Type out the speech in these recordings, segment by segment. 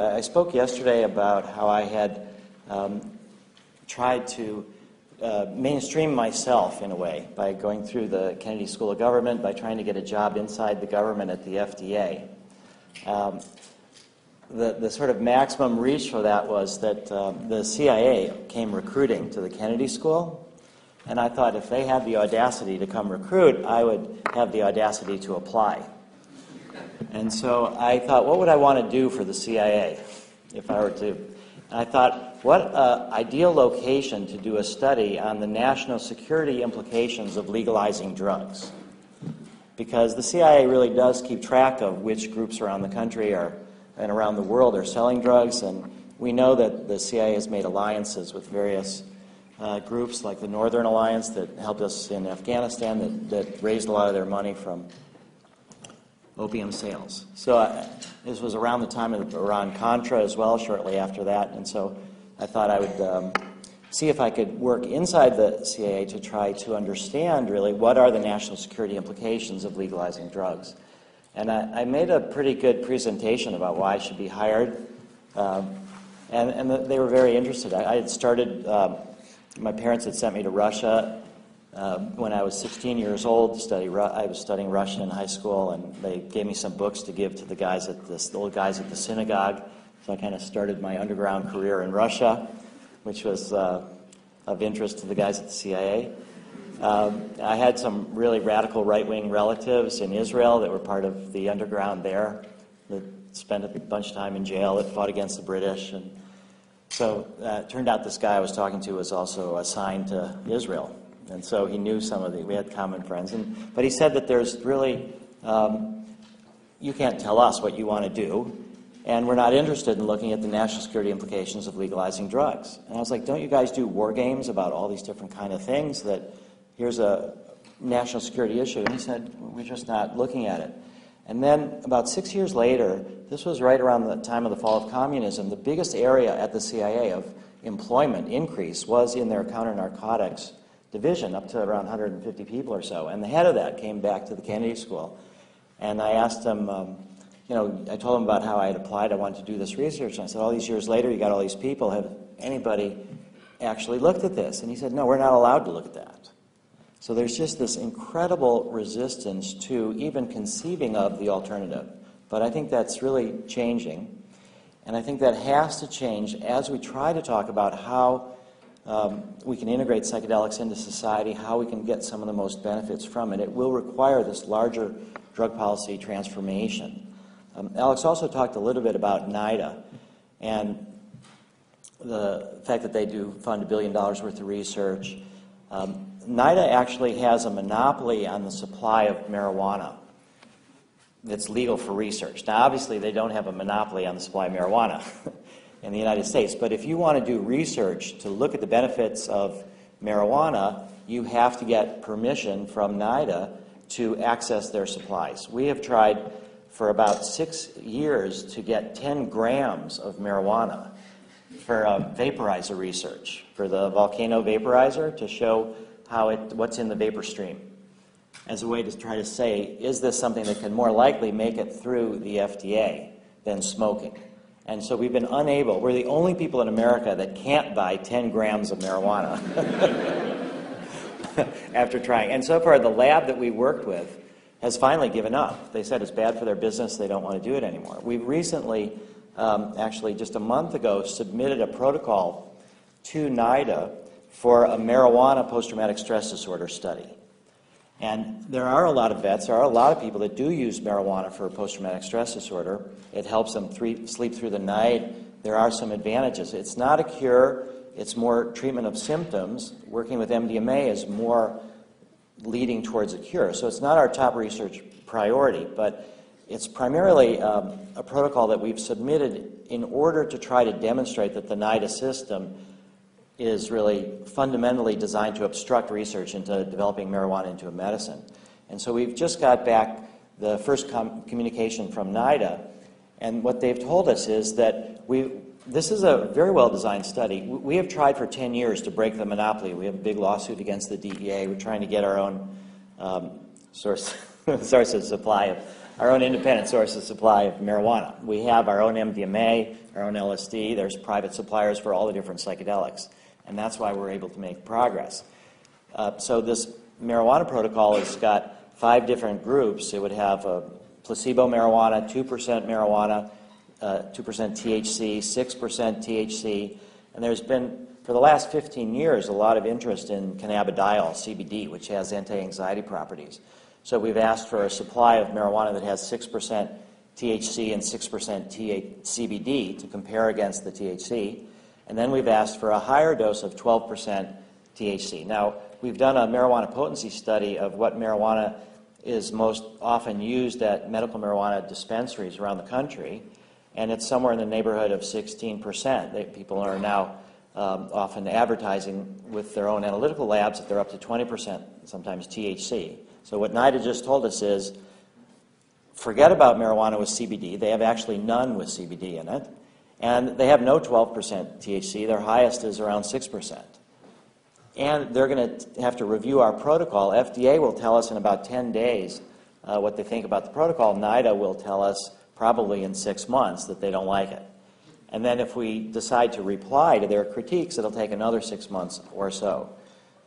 I spoke yesterday about how I had tried to mainstream myself in a way by going through the Kennedy School of Government, by trying to get a job inside the government at the FDA. The sort of maximum reach for that was that the CIA came recruiting to the Kennedy School, and I thought if they had the audacity to come recruit, I would have the audacity to apply. And so I thought, what would I want to do for the CIA if I were to? And I thought, what ideal location to do a study on the national security implications of legalizing drugs? Because the CIA really does keep track of which groups around the country and around the world are selling drugs, and we know that the CIA has made alliances with various groups like the Northern Alliance that helped us in Afghanistan, that raised a lot of their money from opium sales. So this was around the time of Iran-Contra as well, shortly after that, and so I thought I would see if I could work inside the CIA to try to understand really what are the national security implications of legalizing drugs. And I made a pretty good presentation about why I should be hired, and they were very interested. I had started, my parents had sent me to Russia when I was 16 years old to study. I was studying Russian in high school, and they gave me some books to give to the guys at the old guys at the synagogue. So I kind of started my underground career in Russia, which was of interest to the guys at the CIA. I had some really radical right-wing relatives in Israel that were part of the underground there, that spent a bunch of time in jail, that fought against the British. And so it turned out this guy I was talking to was also assigned to Israel. And so he knew we had common friends. But he said that there's really, you can't tell us what you want to do, and we're not interested in looking at the national security implications of legalizing drugs. And I was like, don't you guys do war games about all these different kind of things that here's a national security issue? And he said, we're just not looking at it. And then about 6 years later, this was right around the time of the fall of communism, the biggest area at the CIA of employment increase was in their counter-narcotics division, up to around 150 people or so. And the head of that came back to the Kennedy School. And I asked him, I told him about how I had applied. I wanted to do this research. And I said, all these years later, you got all these people. Have anybody actually looked at this? And he said, no, we're not allowed to look at that. So there's just this incredible resistance to even conceiving of the alternative. But I think that's really changing. And I think that has to change as we try to talk about how we can integrate psychedelics into society, how we can get some of the most benefits from it. It will require this larger drug policy transformation. Alex also talked a little bit about NIDA and the fact that they do fund $1 billion worth of research. NIDA actually has a monopoly on the supply of marijuana that's legal for research. Now, obviously, they don't have a monopoly on the supply of marijuana in the United States, but if you want to do research to look at the benefits of marijuana, you have to get permission from NIDA to access their supplies. We have tried for about 6 years to get 10 grams of marijuana for vaporizer research, for the volcano vaporizer, to show what's in the vapor stream, as a way to try to say, is this something that can more likely make it through the FDA than smoking? And so we've been unable. We're the only people in America that can't buy 10 grams of marijuana after trying. And so far, the lab that we worked with has finally given up. They said it's bad for their business. They don't want to do it anymore. We've recently, actually just a month ago, submitted a protocol to NIDA for a marijuana post-traumatic stress disorder study. And there are a lot of vets, there are a lot of people that do use marijuana for post-traumatic stress disorder. It helps them sleep through the night. There are some advantages. It's not a cure. It's more treatment of symptoms. Working with MDMA is more leading towards a cure. So it's not our top research priority, but it's primarily a protocol that we've submitted in order to try to demonstrate that the NIDA system is really fundamentally designed to obstruct research into developing marijuana into a medicine. And so we've just got back the first communication from NIDA, and what they've told us is that this is a very well-designed study. We have tried for 10 years to break the monopoly. We have a big lawsuit against the DEA. We're trying to get our own source of supply our own independent source of supply of marijuana. We have our own MDMA, our own LSD. There's private suppliers for all the different psychedelics, and that's why we're able to make progress. So this marijuana protocol has got 5 different groups. It would have placebo marijuana, 2% marijuana, 2% THC, 6% THC, and there's been, for the last 15 years, a lot of interest in cannabidiol, CBD, which has anti-anxiety properties. So we've asked for a supply of marijuana that has 6% THC and 6% CBD to compare against the THC, and then we've asked for a higher dose of 12% THC. Now, we've done a marijuana potency study of what marijuana is most often used at medical marijuana dispensaries around the country, and it's somewhere in the neighborhood of 16%. People are now often advertising with their own analytical labs that they're up to 20%, sometimes THC. So what NIDA just told us is, forget about marijuana with CBD. They have actually none with CBD in it, and they have no 12% THC. Their highest is around 6%. And they're going to have to review our protocol. FDA will tell us in about 10 days what they think about the protocol. NIDA will tell us probably in 6 months that they don't like it. And then if we decide to reply to their critiques, it'll take another 6 months or so.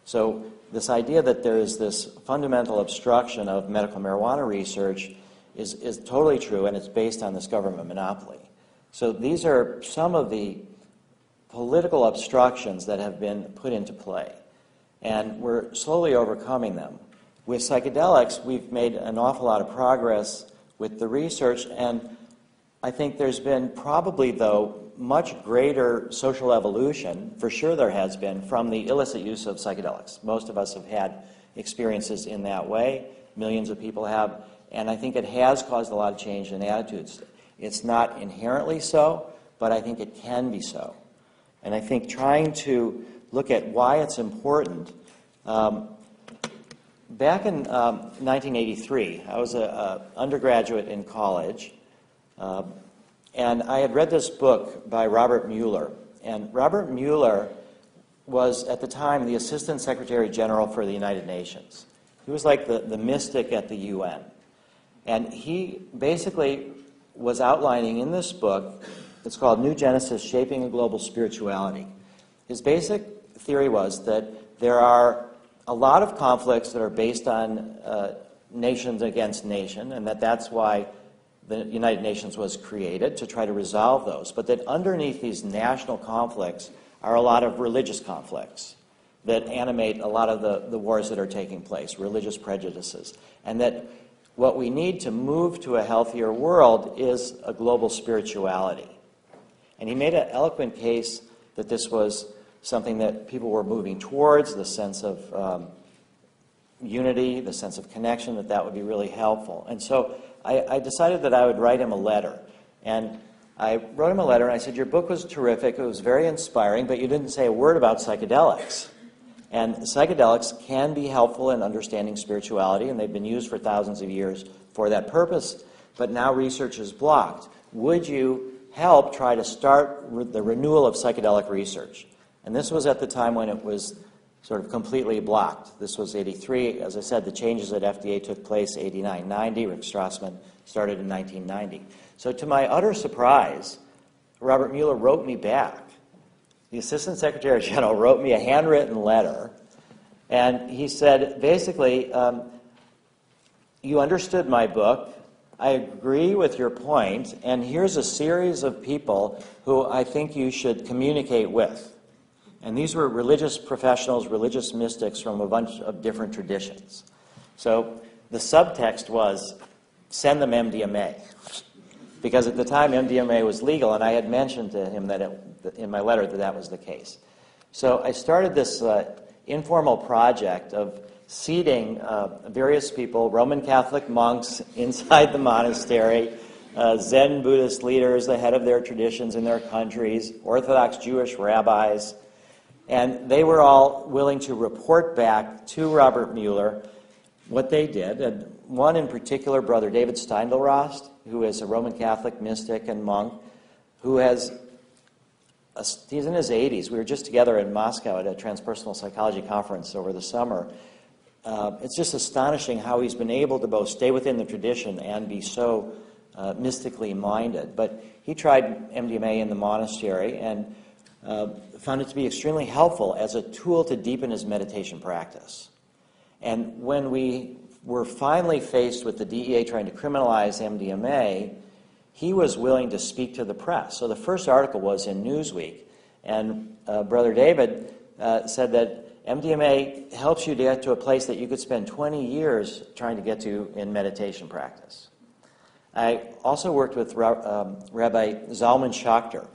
So this idea that there is this fundamental obstruction of medical marijuana research is totally true, and it's based on this government monopoly. So these are some of the political obstructions that have been put into play, and we're slowly overcoming them. With psychedelics, we've made an awful lot of progress with the research, and I think there's been probably, though, much greater social evolution, for sure there has been, from the illicit use of psychedelics. Most of us have had experiences in that way. Millions of people have, and I think it has caused a lot of change in attitudes. It's not inherently so, but I think it can be so. And I think trying to look at why it's important. Back in 1983, I was an undergraduate in college, and I had read this book by Robert Mueller. And Robert Mueller was, at the time, the Assistant Secretary General for the United Nations. He was like the mystic at the UN. And he basically was outlining in this book, it's called New Genesis, Shaping a Global Spirituality. His basic theory was that there are a lot of conflicts that are based on nations against nation, and that's why the United Nations was created, to try to resolve those. But that underneath these national conflicts are a lot of religious conflicts that animate a lot of the wars that are taking place, religious prejudices. And that what we need to move to a healthier world is a global spirituality. And he made an eloquent case that this was something that people were moving towards, the sense of unity, the sense of connection, that would be really helpful. And so I decided that I would write him a letter. And I wrote him a letter, and I said, your book was terrific, it was very inspiring, but you didn't say a word about psychedelics. And psychedelics can be helpful in understanding spirituality, and they've been used for thousands of years for that purpose, but now research is blocked. Would you help try to start the renewal of psychedelic research? And this was at the time when it was sort of completely blocked. This was 83. As I said, the changes at FDA took place 89, 90. Rick Strassman started in 1990. So to my utter surprise, Robert Mueller wrote me back. The Assistant Secretary General wrote me a handwritten letter, and he said, basically, you understood my book, I agree with your point, and here's a series of people who I think you should communicate with. And these were religious professionals, religious mystics from a bunch of different traditions. So the subtext was, send them MDMA. Because at the time, MDMA was legal, and I had mentioned to him that in my letter that was the case. So I started this informal project of seating various people, Roman Catholic monks inside the monastery, Zen Buddhist leaders, the head of their traditions in their countries, Orthodox Jewish rabbis, and they were all willing to report back to Robert Mueller what they did. And one in particular, Brother David Steindl-Rast, who is a Roman Catholic mystic and monk, who he's in his 80s. We were just together in Moscow at a transpersonal psychology conference over the summer. it's just astonishing how he's been able to both stay within the tradition and be so mystically minded. But he tried MDMA in the monastery and found it to be extremely helpful as a tool to deepen his meditation practice. And when we were finally faced with the DEA trying to criminalize MDMA, he was willing to speak to the press. So the first article was in Newsweek, and Brother David said that MDMA helps you to get to a place that you could spend 20 years trying to get to in meditation practice. I also worked with Rabbi Zalman Schachter,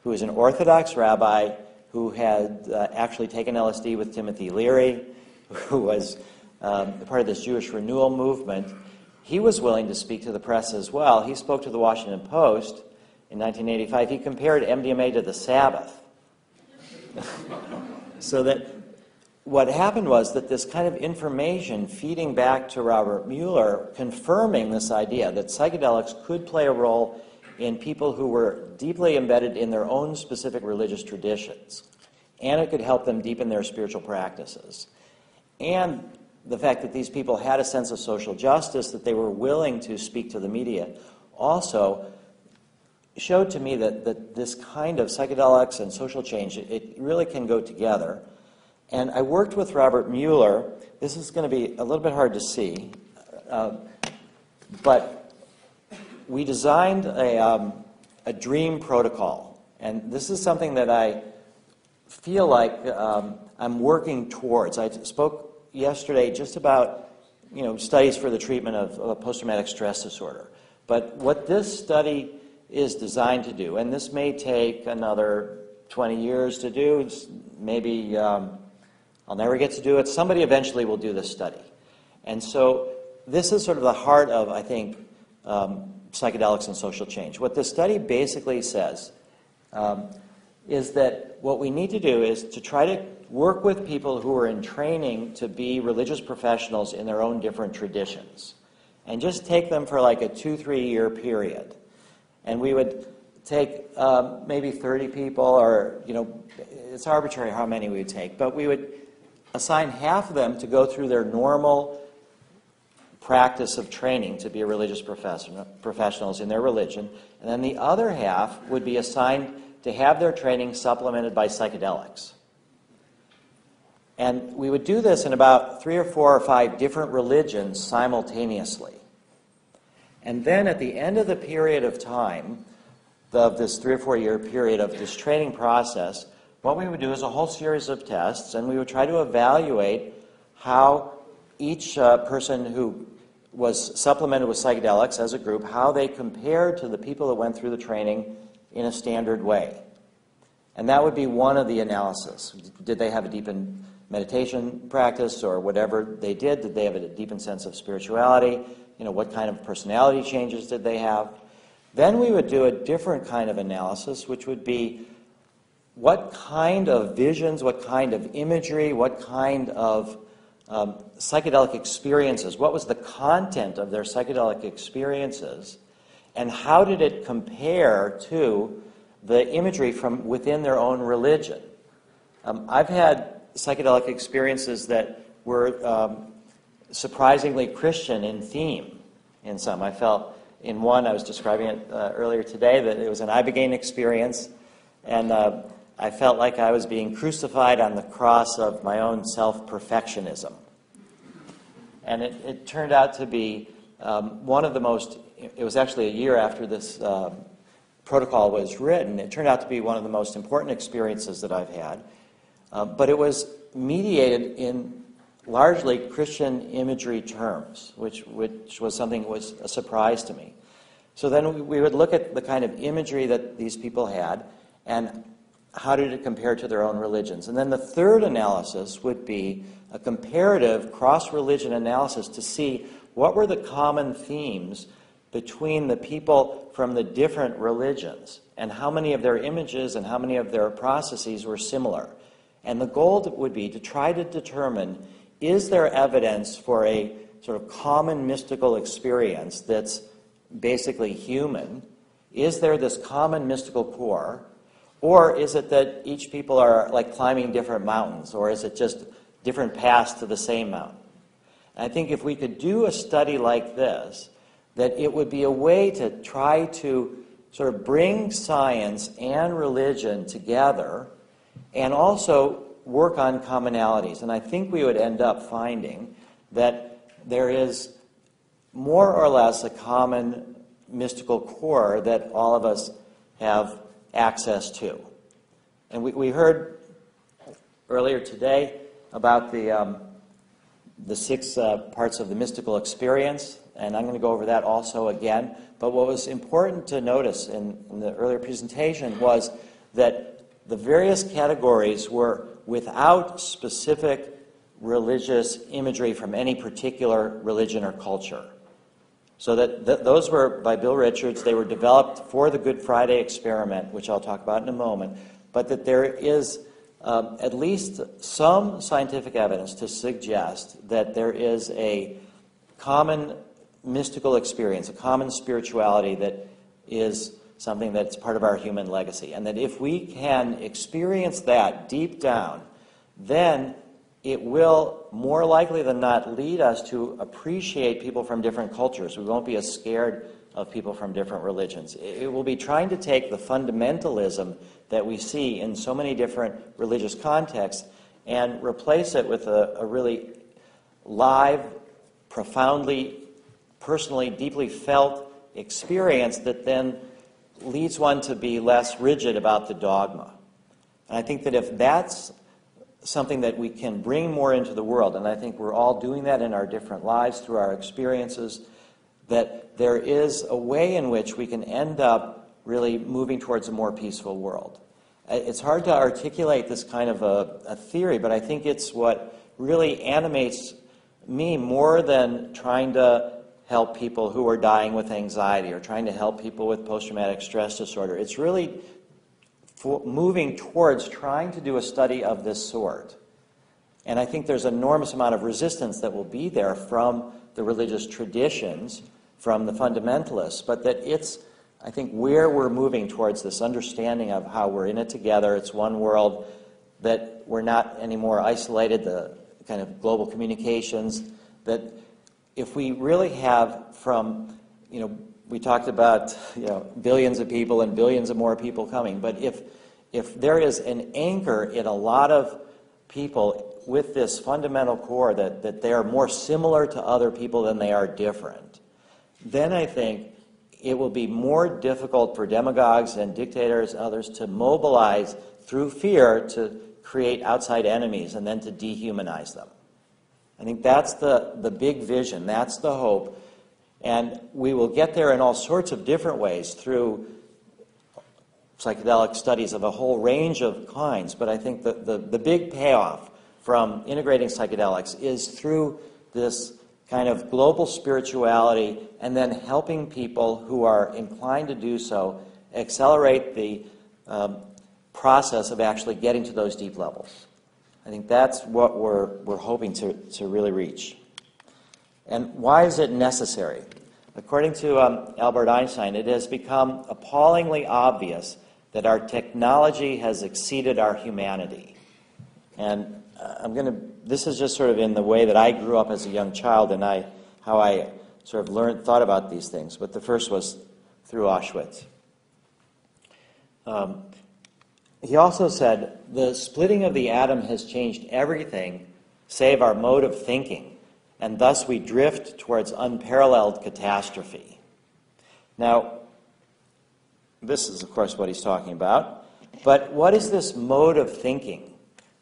who is an Orthodox rabbi who had actually taken LSD with Timothy Leary, who was part of this Jewish renewal movement. He was willing to speak to the press as well. He spoke to the Washington Post in 1985. He compared MDMA to the Sabbath. So that what happened was that this kind of information feeding back to Robert Mueller, confirming this idea that psychedelics could play a role in people who were deeply embedded in their own specific religious traditions, and it could help them deepen their spiritual practices. And the fact that these people had a sense of social justice, that they were willing to speak to the media, also showed to me that this kind of psychedelics and social change, it really can go together. And I worked with Robert Mueller. This is going to be a little bit hard to see, but we designed a dream protocol. And this is something that I feel like I'm working towards. I spoke yesterday just about studies for the treatment of post-traumatic stress disorder. But what this study is designed to do, and this may take another 20 years to do, maybe I'll never get to do it. Somebody eventually will do this study. And so this is sort of the heart of, I think, psychedelics and social change. What this study basically says is that what we need to do is to try to work with people who are in training to be religious professionals in their own different traditions, and just take them for like a 2-3 year period. And we would take maybe 30 people, or it's arbitrary how many we would take, but we would assign half of them to go through their normal practice of training to be religious professionals in their religion, and then the other half would be assigned to have their training supplemented by psychedelics. And we would do this in about 3 or 4 or 5 different religions simultaneously. And then at the end of the period of time, of this 3 or 4 year period of this training process, what we would do is a whole series of tests, and we would try to evaluate how each person who was supplemented with psychedelics as a group, how they compared to the people that went through the training in a standard way. And that would be one of the analysis. Did they have a deepened meditation practice, or whatever they did? Did they have a deepened sense of spirituality? What kind of personality changes did they have? Then we would do a different kind of analysis, which would be what kind of visions, what kind of imagery, what kind of psychedelic experiences, what was the content of their psychedelic experiences, and how did it compare to the imagery from within their own religion. I've had psychedelic experiences that were surprisingly Christian in theme in some. I felt in one, I was describing it earlier today, that it was an Ibogaine experience, and I felt like I was being crucified on the cross of my own self-perfectionism. And it turned out to be one of the most, it was actually a year after this protocol was written, it turned out to be one of the most important experiences that I've had. But it was mediated in largely Christian imagery terms, which was something that was a surprise to me. So then we would look at the kind of imagery that these people had, and how did it compare to their own religions. And then the third analysis would be a comparative cross-religion analysis to see what were the common themes between the people from the different religions, and how many of their images and how many of their processes were similar. And the goal would be to try to determine, is there evidence for a sort of common mystical experience that's basically human? Is there this common mystical core? Or is it that each people are like climbing different mountains? Or is it just different paths to the same mountain? And I think if we could do a study like this, that it would be a way to try to sort of bring science and religion together and also work on commonalities. And I think we would end up finding that there is more or less a common mystical core that all of us have access to. And we heard earlier today about the 6 parts of the mystical experience, and I'm going to go over that also again. But what was important to notice in the earlier presentation was that the various categories were without specific religious imagery from any particular religion or culture. So that those were by Bill Richards. They were developed for the Good Friday experiment, which I'll talk about in a moment, but that there is at least some scientific evidence to suggest that there is a common mystical experience, a common spirituality that is something that's part of our human legacy. And that if we can experience that deep down, then it will, more likely than not, lead us to appreciate people from different cultures. We won't be as scared of people from different religions. It will be trying to take the fundamentalism that we see in so many different religious contexts and replace it with a really live, profoundly, personally, deeply felt experience that then leads one to be less rigid about the dogma. And I think that if that's something that we can bring more into the world, and I think we're all doing that in our different lives through our experiences, that there is a way in which we can end up really moving towards a more peaceful world. It's hard to articulate this kind of a theory, but I think it's what really animates me more than trying to help people who are dying with anxiety or trying to help people with post-traumatic stress disorder. It's really moving towards trying to do a study of this sort. And I think there's an enormous amount of resistance that will be there from the religious traditions, from the fundamentalists, but that it's, I think, where we're moving towards this understanding of how we're in it together. It's one world, that we're not anymore isolated, the kind of global communications, that if we really have from, we talked about, billions of people and billions of more people coming, but if there is an anchor in a lot of people with this fundamental core that they are more similar to other people than they are different, then I think it will be more difficult for demagogues and dictators and others to mobilize through fear to create outside enemies and then to dehumanize them. I think that's the big vision, that's the hope, and we will get there in all sorts of different ways through psychedelic studies of a whole range of kinds, but I think the big payoff from integrating psychedelics is through this kind of global spirituality and then helping people who are inclined to do so accelerate the process of actually getting to those deep levels. I think that's what we're hoping to really reach. And why is it necessary? According to Albert Einstein, it has become appallingly obvious that our technology has exceeded our humanity. And this is just sort of in the way that I grew up as a young child and how I sort of thought about these things. But the first was through Auschwitz. He also said, the splitting of the atom has changed everything save our mode of thinking, and thus we drift towards unparalleled catastrophe. Now, this is, of course, what he's talking about, but what is this mode of thinking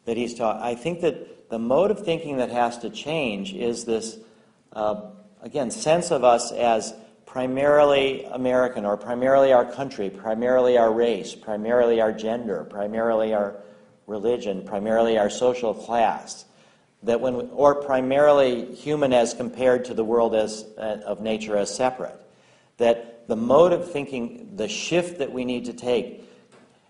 that he's talking? I think that the mode of thinking that has to change is this, again, sense of us as primarily American, or primarily our country, primarily our race, primarily our gender, primarily our religion, primarily our social class, or primarily human as compared to the world of nature as separate. That the mode of thinking, the shift that we need to take,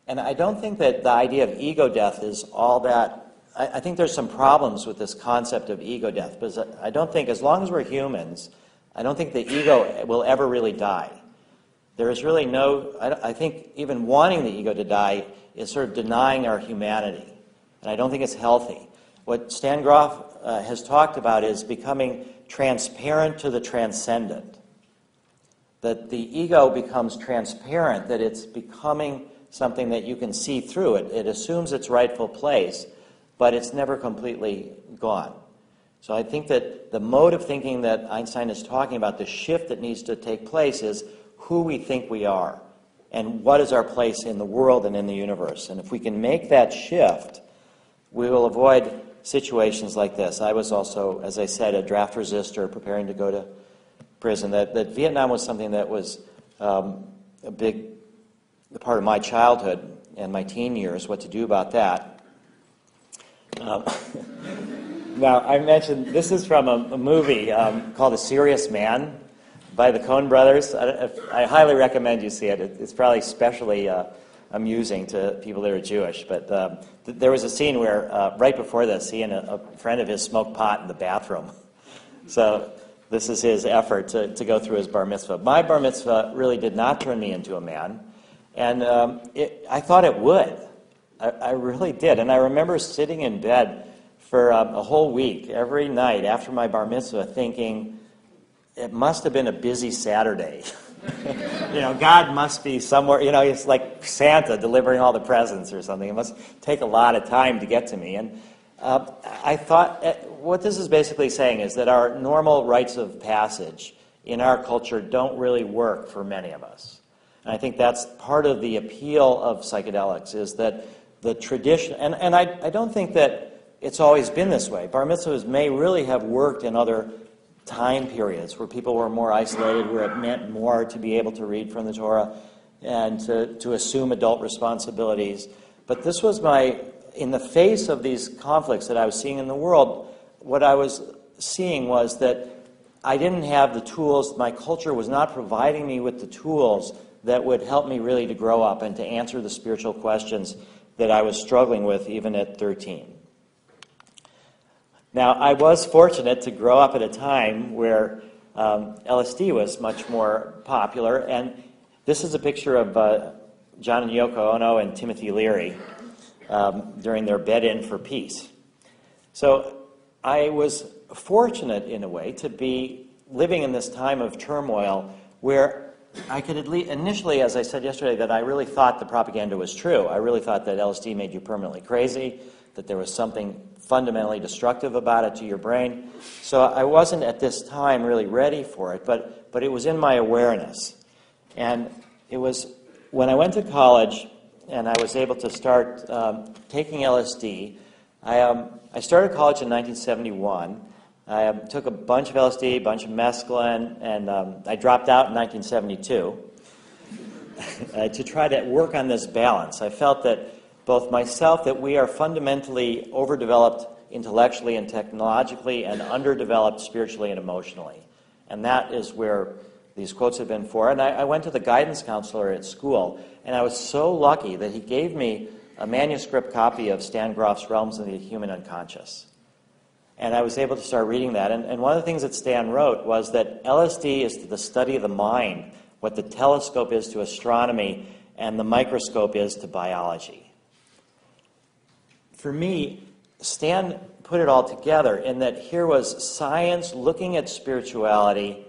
and I don't think that the idea of ego death is all that. I think there's some problems with this concept of ego death, because I don't think, as long as we're humans, I don't think the ego will ever really die. There is really I think even wanting the ego to die is sort of denying our humanity. And I don't think it's healthy. What Stan Grof has talked about is becoming transparent to the transcendent. That the ego becomes transparent, that it's becoming something that you can see through. It assumes its rightful place, but it's never completely gone. So I think that the mode of thinking that Einstein is talking about, the shift that needs to take place, is who we think we are and what is our place in the world and in the universe. And if we can make that shift, we will avoid situations like this. I was also, as I said, a draft resistor preparing to go to prison. That Vietnam was something that was a big part of my childhood and my teen years, what to do about that. Now, I mentioned, this is from a movie called A Serious Man by the Coen brothers. I highly recommend you see it. It's probably especially amusing to people that are Jewish. But there was a scene where, right before this, he and a friend of his smoked pot in the bathroom. So this is his effort to go through his bar mitzvah. My bar mitzvah really did not turn me into a man. And I thought it would. I really did. And I remember sitting in bed for a whole week, every night after my bar mitzvah, thinking, it must have been a busy Saturday. God must be somewhere, it's like Santa delivering all the presents or something. It must take a lot of time to get to me. And I thought, what this is basically saying is that our normal rites of passage in our culture don't really work for many of us. And I think that's part of the appeal of psychedelics, is that the tradition, and I don't think that it's always been this way. Bar mitzvahs may really have worked in other time periods where people were more isolated, where it meant more to be able to read from the Torah and to assume adult responsibilities. But this was in the face of these conflicts that I was seeing in the world, what I was seeing was that I didn't have the tools, my culture was not providing me with the tools that would help me really to grow up and to answer the spiritual questions that I was struggling with even at 13. Now, I was fortunate to grow up at a time where LSD was much more popular, and this is a picture of John and Yoko Ono and Timothy Leary during their bed-in for peace. So I was fortunate, in a way, to be living in this time of turmoil where I could at least, initially, as I said yesterday, that I really thought the propaganda was true. I really thought that LSD made you permanently crazy, that there was something fundamentally destructive about it to your brain. So I wasn't at this time really ready for it, but it was in my awareness. And it was when I went to college and I was able to start taking LSD. I started college in 1971. I took a bunch of LSD, a bunch of mescaline, and I dropped out in 1972 to try to work on this balance. I felt that both myself, that we are fundamentally overdeveloped intellectually and technologically and underdeveloped spiritually and emotionally. And that is where these quotes have been for. And I went to the guidance counselor at school, and I was so lucky that he gave me a manuscript copy of Stan Grof's Realms of the Human Unconscious. And I was able to start reading that. And one of the things that Stan wrote was that LSD is the study of the mind, what the telescope is to astronomy, and the microscope is to biology. For me, Stan put it all together in that here was science looking at spirituality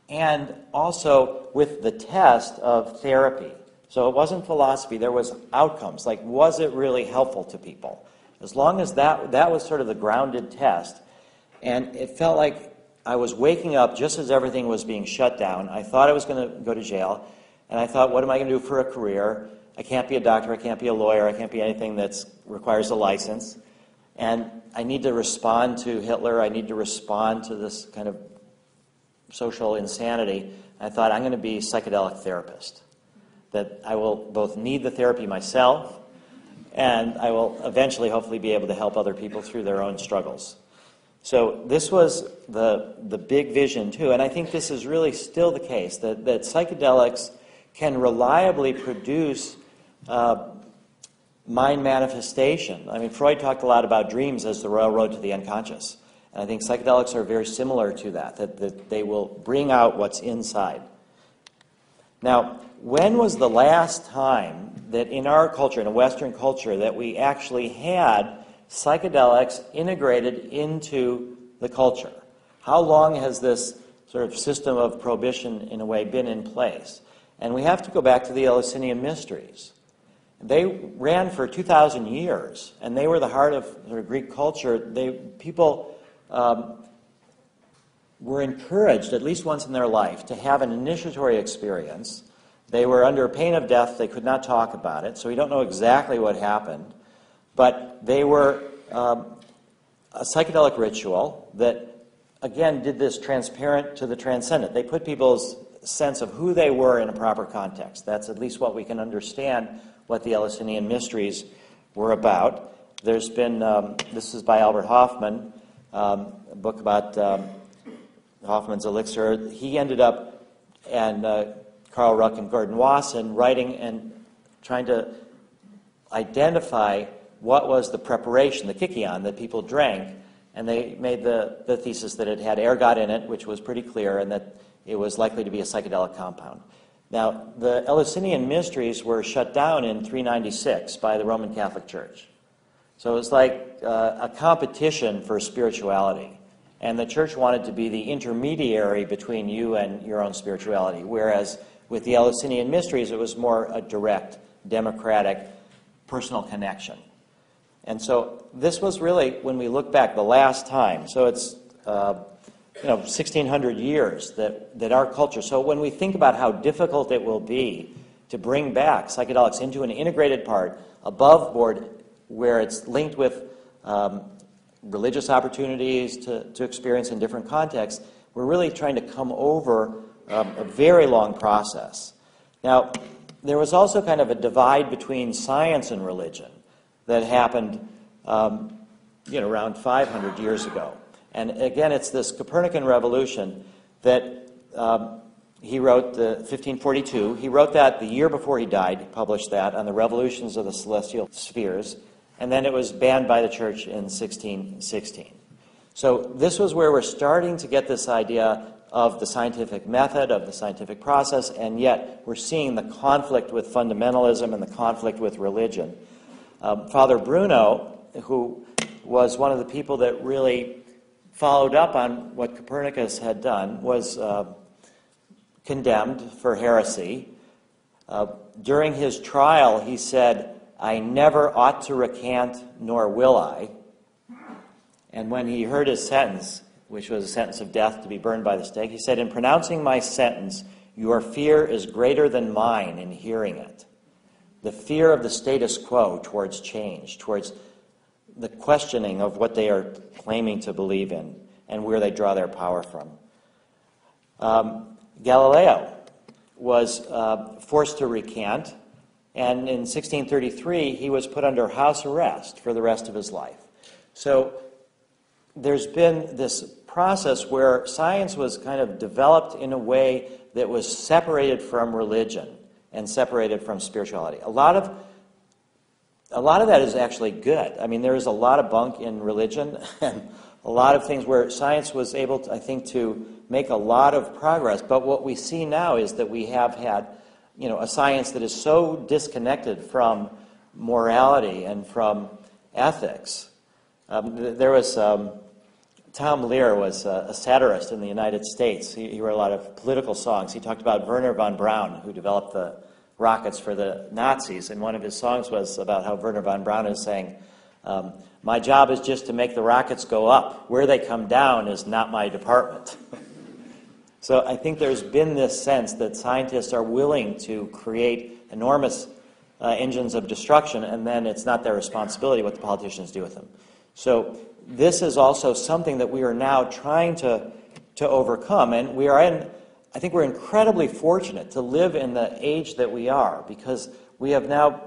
and also with the test of therapy. So it wasn't philosophy, there was outcomes, like was it really helpful to people? As long as that was sort of the grounded test. And it felt like I was waking up just as everything was being shut down. I thought I was going to go to jail, and I thought, what am I going to do for a career? I can't be a doctor, I can't be a lawyer, I can't be anything that requires a license. And I need to respond to Hitler, I need to respond to this kind of social insanity. I thought, I'm going to be a psychedelic therapist. That I will both need the therapy myself, and I will eventually, hopefully, be able to help other people through their own struggles. So this was the big vision, too. And I think this is really still the case, that psychedelics can reliably produce mind manifestation. I mean, Freud talked a lot about dreams as the railroad to the unconscious. And I think psychedelics are very similar to that they will bring out what's inside. Now, when was the last time that in our culture, in a Western culture, that we actually had psychedelics integrated into the culture. How long has this sort of system of prohibition, in a way, been in place? And we have to go back to the Eleusinian Mysteries. They ran for 2,000 years, and they were the heart of sort of Greek culture. People were encouraged, at least once in their life, to have an initiatory experience. They were under pain of death. They could not talk about it, so we don't know exactly what happened. But they were a psychedelic ritual that, again, did this transparent to the transcendent. They put people's sense of who they were in a proper context. That's at least what we can understand what the Eleusinian Mysteries were about. There's been, this is by Albert Hoffman, a book about Hoffman's elixir. He ended up, and Carl Ruck and Gordon Wasson, writing and trying to identify what was the preparation, the kykeon, that people drank, and they made the thesis that it had ergot in it, which was pretty clear, and that it was likely to be a psychedelic compound. Now, the Eleusinian Mysteries were shut down in 396 by the Roman Catholic Church. So it was like a competition for spirituality. And the church wanted to be the intermediary between you and your own spirituality, whereas with the Eleusinian Mysteries, it was more a direct, democratic, personal connection. And so this was really, when we look back, the last time. So it's 1,600 years that our culture. So when we think about how difficult it will be to bring back psychedelics into an integrated part, above board, where it's linked with religious opportunities to experience in different contexts, we're really trying to come over a very long process. Now, there was also kind of a divide between science and religion that happened around 500 years ago. And again, it's this Copernican revolution that he wrote, the 1542. He wrote that the year before he died. He published that on the revolutions of the celestial spheres. And then it was banned by the church in 1616. So this was where we're starting to get this idea of the scientific method, of the scientific process, and yet we're seeing the conflict with fundamentalism and the conflict with religion. Father Bruno, who was one of the people that really followed up on what Copernicus had done, was condemned for heresy. During his trial, he said, "I never ought to recant, nor will I." And when he heard his sentence, which was a sentence of death to be burned by the stake, he said, "In pronouncing my sentence, your fear is greater than mine in hearing it." The fear of the status quo towards change, towards the questioning of what they are claiming to believe in and where they draw their power from. Galileo was forced to recant, and in 1633 he was put under house arrest for the rest of his life. So there's been this process where science was kind of developed in a way that was separated from religion and separated from spirituality. A lot of that is actually good. I mean, there is a lot of bunk in religion and a lot of things where science was able, to, I think, to make a lot of progress. But what we see now is that we have had, a science that is so disconnected from morality and from ethics. There was Tom Lear was a satirist in the United States. He wrote a lot of political songs. He talked about Wernher von Braun, who developed the rockets for the Nazis, and one of his songs was about how Wernher von Braun is saying, "My job is just to make the rockets go up. Where they come down is not my department." So I think there's been this sense that scientists are willing to create enormous engines of destruction, and then it's not their responsibility what the politicians do with them. So this is also something that we are now trying to overcome, and I think we're incredibly fortunate to live in the age that we are, because we have now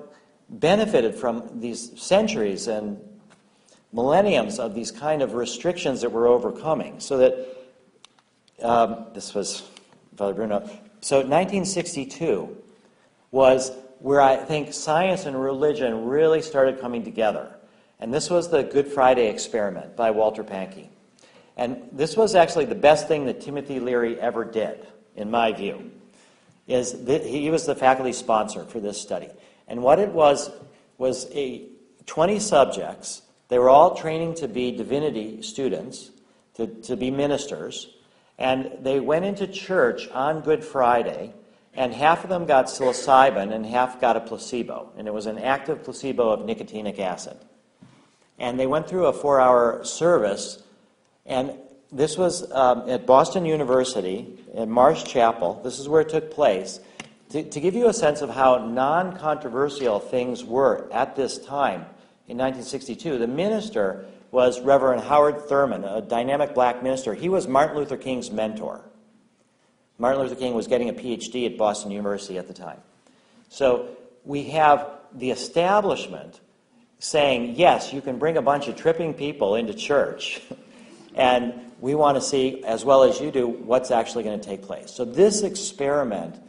benefited from these centuries and millenniums of these kind of restrictions that we're overcoming. So that, this was Father Bruno. So 1962 was where I think science and religion really started coming together. And this was the Good Friday experiment by Walter Pahnke. And this was actually the best thing that Timothy Leary ever did, in my view. He was the faculty sponsor for this study. And what it was 20 subjects They were all training to be divinity students, to be ministers, and they went into church on Good Friday, and half of them got psilocybin and half got a placebo, and it was an active placebo of nicotinic acid. And they went through a 4-hour service, and this was at Boston University, in Marsh Chapel. This is where it took place. To give you a sense of how non-controversial things were at this time, in 1962, the minister was Reverend Howard Thurman, a dynamic black minister. He was Martin Luther King's mentor. Martin Luther King was getting a PhD at Boston University at the time. So we have the establishment saying, yes, you can bring a bunch of tripping people into church, and we want to see, as well as you do, what's actually going to take place. So this experiment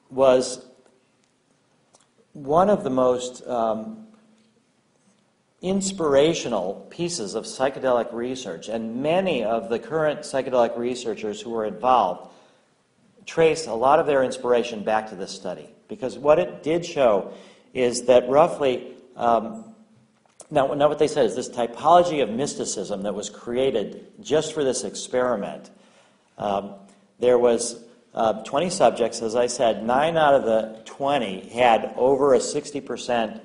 was one of the most inspirational pieces of psychedelic research, and many of the current psychedelic researchers who were involved trace a lot of their inspiration back to this study, because what it did show is that roughly, now what they said is this typology of mysticism that was created just for this experiment. There was 20 subjects, as I said. 9 out of the 20 had over a 60%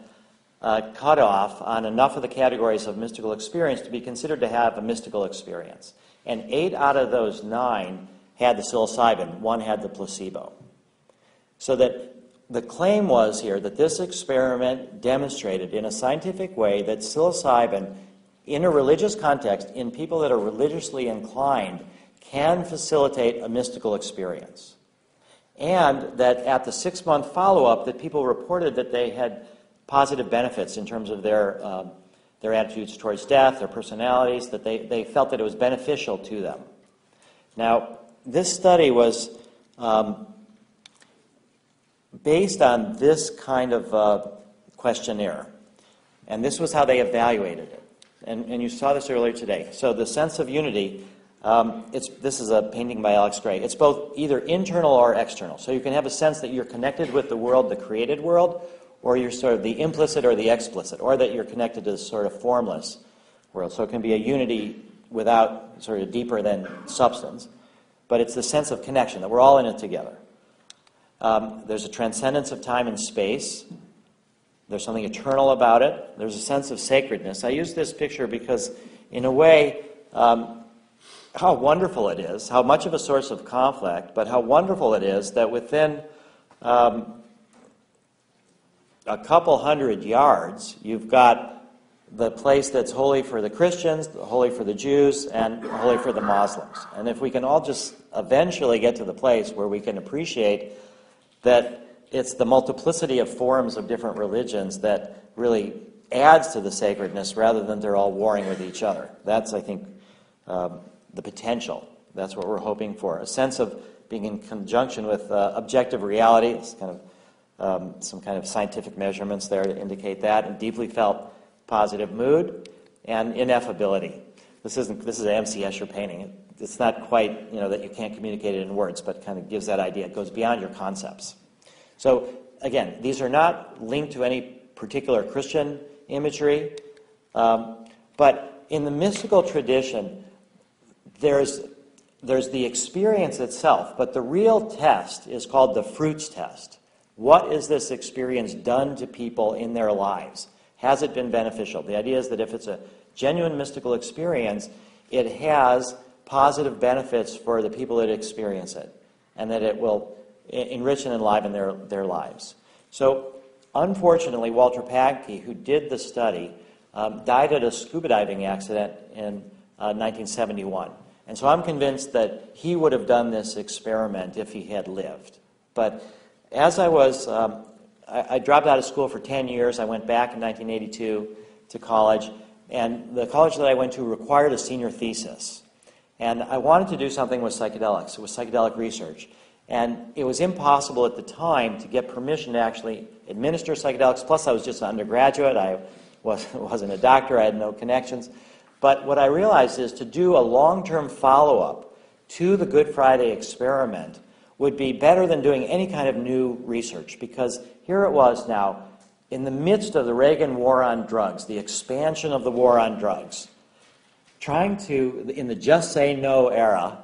cutoff on enough of the categories of mystical experience to be considered to have a mystical experience. And 8 out of those 9 had the psilocybin, 1 had the placebo. So that the claim was here that this experiment demonstrated in a scientific way that psilocybin, in a religious context, in people that are religiously inclined, can facilitate a mystical experience. And that at the 6-month follow-up, that people reported that they had positive benefits in terms of their attitudes towards death, their personalities, that they felt that it was beneficial to them. Now, this study was based on this kind of questionnaire, and this was how they evaluated it. And you saw this earlier today. So the sense of unity, this is a painting by Alex Gray. It's both either internal or external. So you can have a sense that you're connected with the world, the created world, or you're sort of the implicit or the explicit, or that you're connected to this sort of formless world. So it can be a unity without sort of deeper than substance, but it's the sense of connection, that we're all in it together. There's a transcendence of time and space. There's something eternal about it. There's a sense of sacredness. I use this picture because, in a way, how wonderful it is, how much of a source of conflict, but how wonderful it is that within a couple hundred yards, you've got the place that's holy for the Christians, holy for the Jews, and holy for the Muslims. And if we can all just eventually get to the place where we can appreciate that it's the multiplicity of forms of different religions that really adds to the sacredness rather than they're all warring with each other. That's, I think, the potential. That's what we're hoping for. A sense of being in conjunction with objective reality. It's kind of some kind of scientific measurements there to indicate that, and deeply felt positive mood and ineffability. This is an M.C. Escher painting. It's not quite, that you can't communicate it in words, but kind of gives that idea. It goes beyond your concepts. So, again, these are not linked to any particular Christian imagery, but in the mystical tradition, there's the experience itself, but the real test is called the fruits test. What is this experience done to people in their lives? Has it been beneficial? The idea is that if it's a genuine mystical experience, it has positive benefits for the people that experience it, and that it will enrich and enliven their lives. So, unfortunately, Walter Pahnke, who did the study, died at a scuba diving accident in 1971. And so I'm convinced that he would have done this experiment if he had lived. But as I was, I dropped out of school for 10 years. I went back in 1982 to college, and the college that I went to required a senior thesis. And I wanted to do something with psychedelics. It was psychedelic research. And it was impossible at the time to get permission to actually administer psychedelics. Plus, I was just an undergraduate. I wasn't a doctor. I had no connections. But what I realized is to do a long-term follow-up to the Good Friday experiment would be better than doing any kind of new research, because here it was now, in the midst of the Reagan war on drugs, the expansion of the war on drugs, trying to, in the just say no era,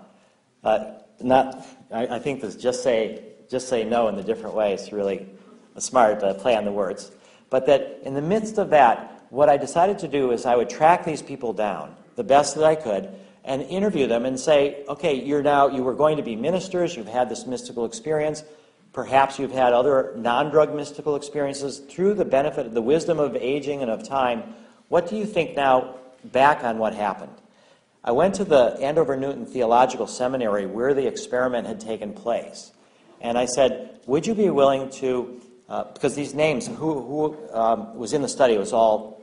I think this just say no in the different way is really a smart play on the words, but that in the midst of that, what I decided to do is I would track these people down, the best that I could, and interview them and say, okay, you were going to be ministers, you've had this mystical experience, perhaps you've had other non-drug mystical experiences. Through the benefit of the wisdom of aging and of time, what do you think now back on what happened? I went to the Andover Newton Theological Seminary where the experiment had taken place. And I said, would you be willing to, because these names, who was in the study, it was all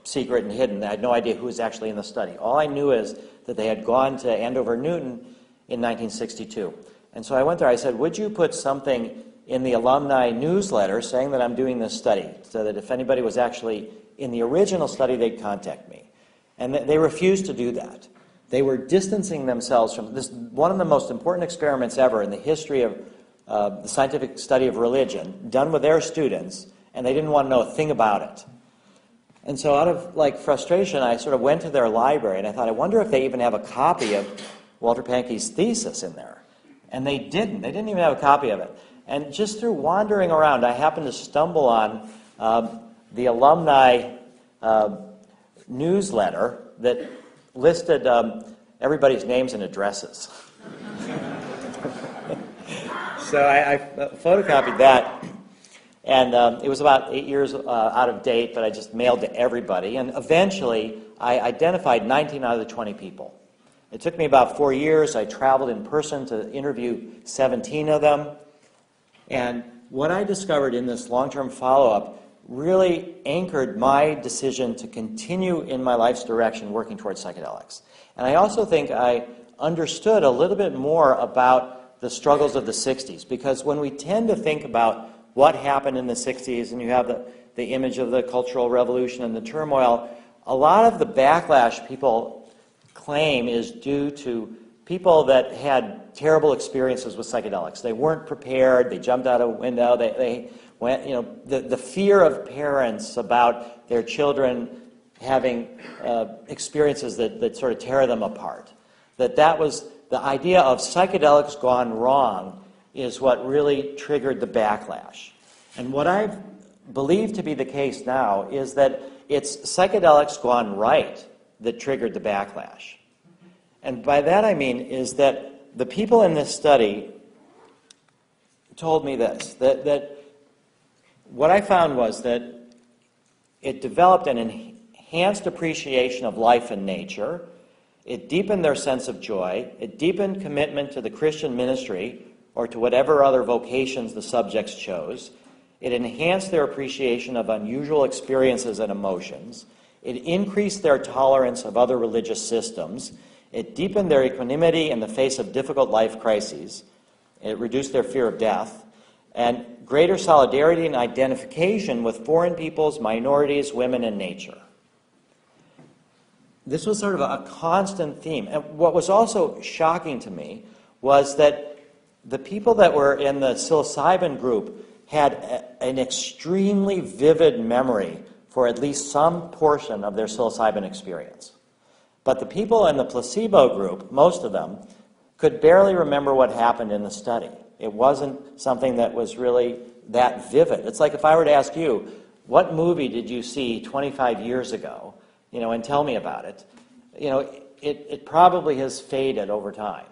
secret and hidden. I had no idea who was actually in the study. All I knew is that they had gone to Andover Newton in 1962. And so I went there, I said, would you put something in the alumni newsletter saying that I'm doing this study, so that if anybody was actually in the original study, they'd contact me. And they refused to do that. They were distancing themselves from this, one of the most important experiments ever in the history of the scientific study of religion, done with their students, and they didn't want to know a thing about it. And so out of frustration, I sort of went to their library, and I thought, I wonder if they even have a copy of Walter Pahnke's thesis in there. And they didn't. They didn't even have a copy of it. And just through wandering around, I happened to stumble on the alumni newsletter that listed everybody's names and addresses. So I photocopied that, and it was about 8 years out of date, but I just mailed to everybody. And eventually, I identified 19 out of the 20 people. It took me about 4 years. I traveled in person to interview 17 of them. And what I discovered in this long-term follow-up really anchored my decision to continue in my life's direction working towards psychedelics. And I also think I understood a little bit more about the struggles of the 60s, because when we tend to think about what happened in the 60s, and you have the image of the Cultural Revolution and the turmoil, a lot of the backlash people claim is due to people that had terrible experiences with psychedelics. They weren't prepared, they jumped out a window, they went, the fear of parents about their children having experiences that sort of tear them apart. That was the idea of psychedelics gone wrong is what really triggered the backlash. And what I believe to be the case now is that it's psychedelics gone right that triggered the backlash. And by that I mean is that the people in this study told me this, that what I found was that it developed an enhanced appreciation of life and nature, it deepened their sense of joy, it deepened commitment to the Christian ministry or to whatever other vocations the subjects chose, it enhanced their appreciation of unusual experiences and emotions, it increased their tolerance of other religious systems, it deepened their equanimity in the face of difficult life crises, it reduced their fear of death, and greater solidarity and identification with foreign peoples, minorities, women, and nature. This was sort of a constant theme. And what was also shocking to me was that the people that were in the psilocybin group had an extremely vivid memory for at least some portion of their psilocybin experience. But the people in the placebo group, most of them, could barely remember what happened in the study. It wasn't something that was really that vivid. It's like if I were to ask you, what movie did you see 25 years ago, and tell me about it, it probably has faded over time.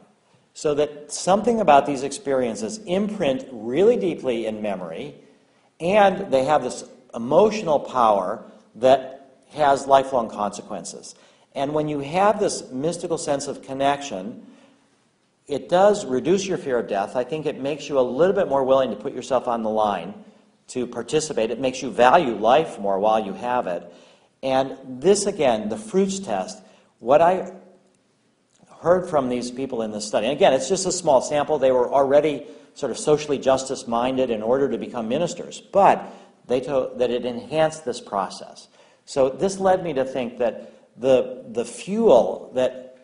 So that something about these experiences imprint really deeply in memory, and they have this emotional power that has lifelong consequences. And when you have this mystical sense of connection, it does reduce your fear of death. I think it makes you a little bit more willing to put yourself on the line to participate. It makes you value life more while you have it. And this, again, the fruits test, what I heard from these people in this study, and again, it's just a small sample. They were already sort of socially justice-minded in order to become ministers, but they told that it enhanced this process. So this led me to think that the fuel that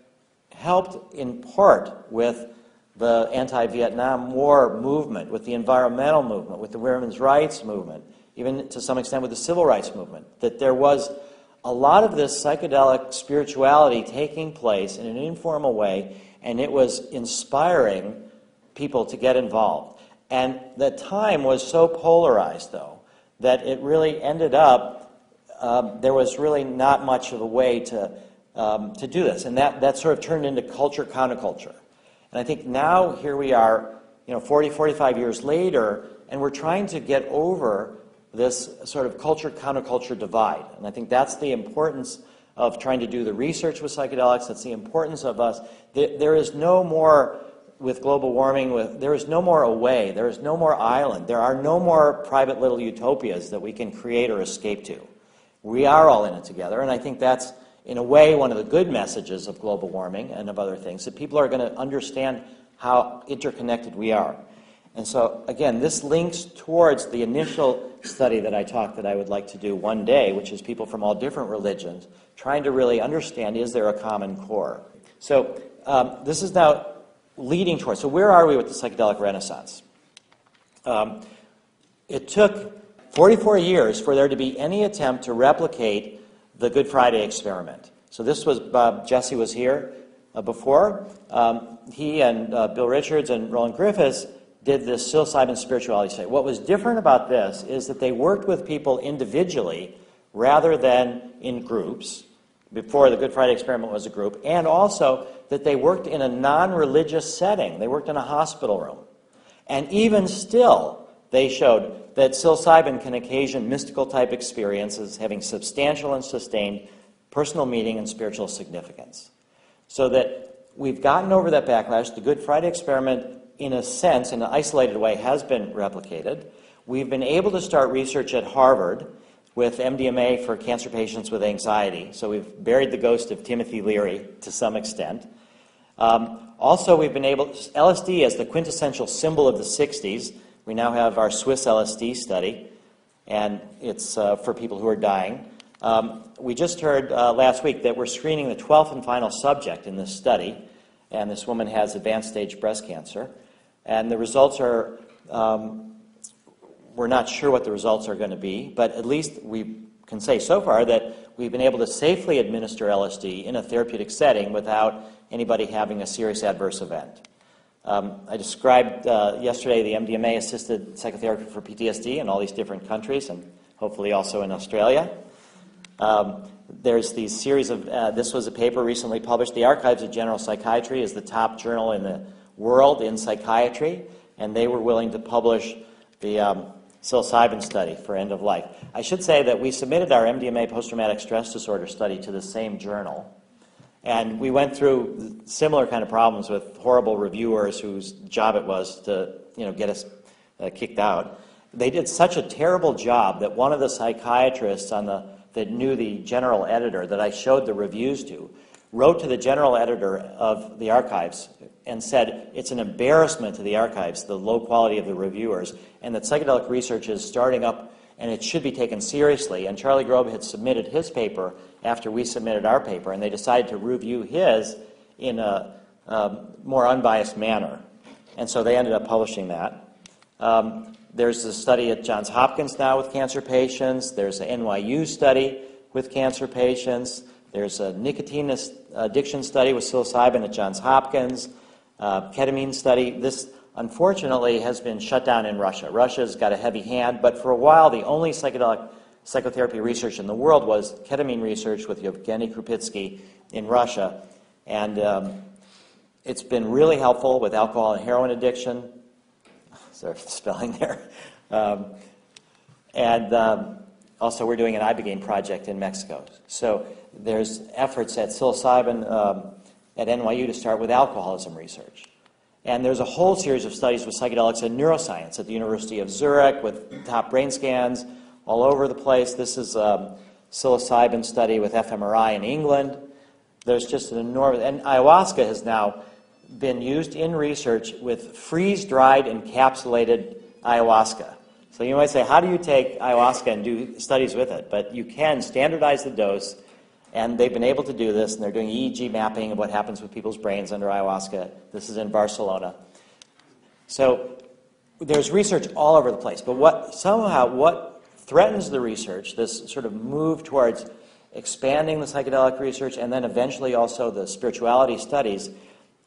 helped in part with the anti-Vietnam War movement, with the environmental movement, with the women's rights movement, even to some extent with the civil rights movement, that there was a lot of this psychedelic spirituality taking place in an informal way, and it was inspiring people to get involved. And the time was so polarized, though, that it really ended up, there was really not much of a way to do this. And that sort of turned into culture, counterculture. And I think now, here we are, 40, 45 years later, and we're trying to get over this sort of culture-counterculture divide. And I think that's the importance of trying to do the research with psychedelics. That's the importance of us. There is no more, with global warming, there is no more away. There is no more island. There are no more private little utopias that we can create or escape to. We are all in it together, and I think that's, in a way, one of the good messages of global warming and of other things, that people are going to understand how interconnected we are. And so, again, this links towards the initial study that I would like to do one day, which is people from all different religions, trying to really understand, is there a common core? So this is now leading towards, so where are we with the psychedelic renaissance? It took 44 years for there to be any attempt to replicate the Good Friday experiment. So this was, Jesse was here before. He and Bill Richards and Roland Griffiths did this psilocybin spirituality study. What was different about this is that they worked with people individually rather than in groups. Before, the Good Friday experiment was a group. And also that they worked in a non-religious setting. They worked in a hospital room. And even still, they showed that psilocybin can occasion mystical-type experiences having substantial and sustained personal meaning and spiritual significance. So that we've gotten over that backlash. The Good Friday experiment, in a sense, in an isolated way, has been replicated. We've been able to start research at Harvard with MDMA for cancer patients with anxiety. So we've buried the ghost of Timothy Leary to some extent. Also, we've been able, LSD as the quintessential symbol of the 60s. We now have our Swiss LSD study, and it's for people who are dying. We just heard last week that we're screening the 12th and final subject in this study, and this woman has advanced stage breast cancer. And the results are, we're not sure what the results are going to be, but at least we can say so far that we've been able to safely administer LSD in a therapeutic setting without anybody having a serious adverse event. I described yesterday the MDMA-assisted psychotherapy for PTSD in all these different countries, and hopefully also in Australia. There's these series of, this was a paper recently published. The Archives of General Psychiatry is the top journal in the world in psychiatry, and they were willing to publish the psilocybin study for end of life. I should say that we submitted our MDMA post-traumatic stress disorder study to the same journal, and we went through similar kind of problems with horrible reviewers whose job it was to get us kicked out. They did such a terrible job that one of the psychiatrists that knew the general editor that I showed the reviews to wrote to the general editor of the archives and said it's an embarrassment to the archives, the low quality of the reviewers, and that psychedelic research is starting up and it should be taken seriously. And Charlie Grobe had submitted his paper after we submitted our paper, and they decided to review his in a more unbiased manner. And so they ended up publishing that. There's a study at Johns Hopkins now with cancer patients. There's an NYU study with cancer patients. There's a nicotine addiction study with psilocybin at Johns Hopkins. Ketamine study. This, unfortunately, has been shut down in Russia. Russia's got a heavy hand, but for a while the only psychedelic psychotherapy research in the world was ketamine research with Yevgeny Krupitsky in Russia. And it's been really helpful with alcohol and heroin addiction. Sorry for the spelling there. Also we're doing an ibogaine project in Mexico. So there's efforts at psilocybin at NYU to start with alcoholism research. And there's a whole series of studies with psychedelics in neuroscience at the University of Zurich with top brain scans all over the place. This is a psilocybin study with fMRI in England. There's just an enormous, and ayahuasca has now been used in research with freeze-dried encapsulated ayahuasca. So you might say, how do you take ayahuasca and do studies with it? But you can standardize the dose, and they've been able to do this, and they're doing EEG mapping of what happens with people's brains under ayahuasca. This is in Barcelona. So there's research all over the place. But what threatens the research, this sort of move towards expanding the psychedelic research and then eventually also the spirituality studies,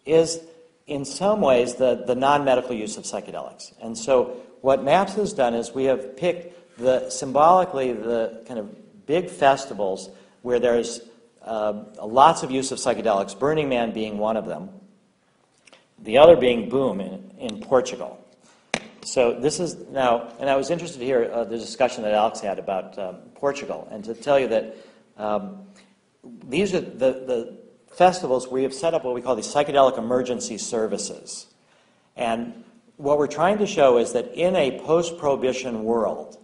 is in some ways the non-medical use of psychedelics. And so what MAPS has done is we have picked symbolically the kind of big festivals where there's lots of use of psychedelics, Burning Man being one of them, the other being Boom in Portugal. So this is now, and I was interested to hear the discussion that Alex had about Portugal, and to tell you that these are the festivals where we have set up what we call the psychedelic emergency services. And what we're trying to show is that in a post-prohibition world,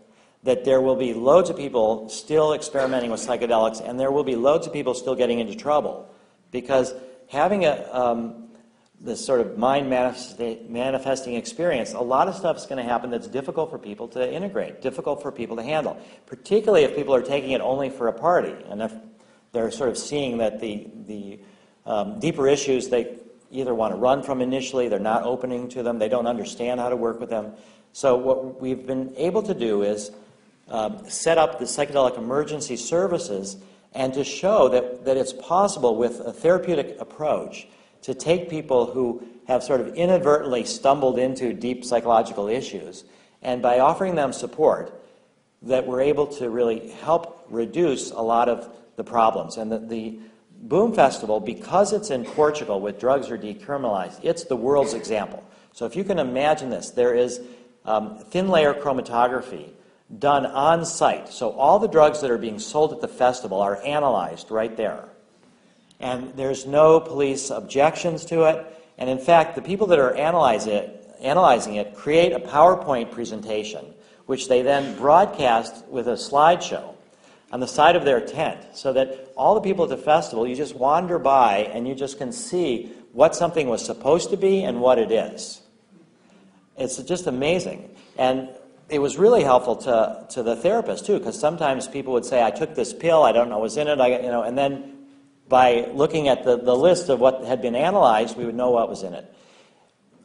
that there will be loads of people still experimenting with psychedelics, and there will be loads of people still getting into trouble. Because having this sort of mind manifesting experience, a lot of stuff is going to happen that's difficult for people to integrate, difficult for people to handle, particularly if people are taking it only for a party, and if they're sort of seeing that the deeper issues they either want to run from initially, they're not opening to them, they don't understand how to work with them. So what we've been able to do is set up the psychedelic emergency services and to show that it's possible with a therapeutic approach to take people who have sort of inadvertently stumbled into deep psychological issues, and by offering them support, that we're able to really help reduce a lot of the problems. And the Boom Festival, because it's in Portugal with drugs are decriminalized, it's the world's example. So if you can imagine this, there is thin layer chromatography done on site. So all the drugs that are being sold at the festival are analyzed right there. And there's no police objections to it. And in fact, the people that are analyzing it create a PowerPoint presentation, which they then broadcast with a slideshow on the side of their tent, so that all the people at the festival, you just wander by and you just can see what something was supposed to be and what it is. It's just amazing. And it was really helpful to the therapist, too, because sometimes people would say, I took this pill, I don't know what's in it, and then by looking at the list of what had been analyzed, we would know what was in it.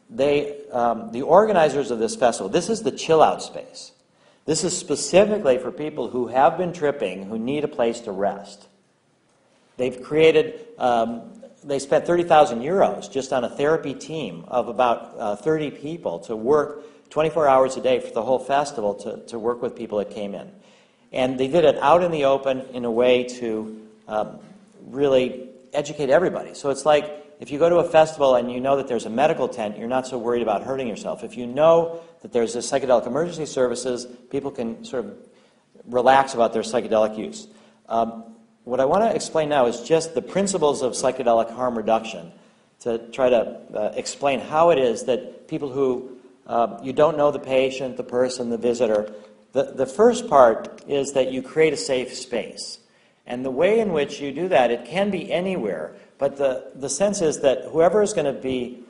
The organizers of this festival, this is the chill-out space. This is specifically for people who have been tripping, who need a place to rest. They've created, they spent 30,000 euros just on a therapy team of about 30 people to work 24 hours a day for the whole festival to work with people that came in. And they did it out in the open in a way to really educate everybody. So it's like if you go to a festival and you know that there's a medical tent, you're not so worried about hurting yourself. If you know that there's this psychedelic emergency services, people can sort of relax about their psychedelic use. What I want to explain now is just the principles of psychedelic harm reduction, to try to explain how it is that people who you don't know the patient, the person, the visitor, the first part is that you create a safe space. And the way in which you do that, it can be anywhere, but the sense is that whoever is going to be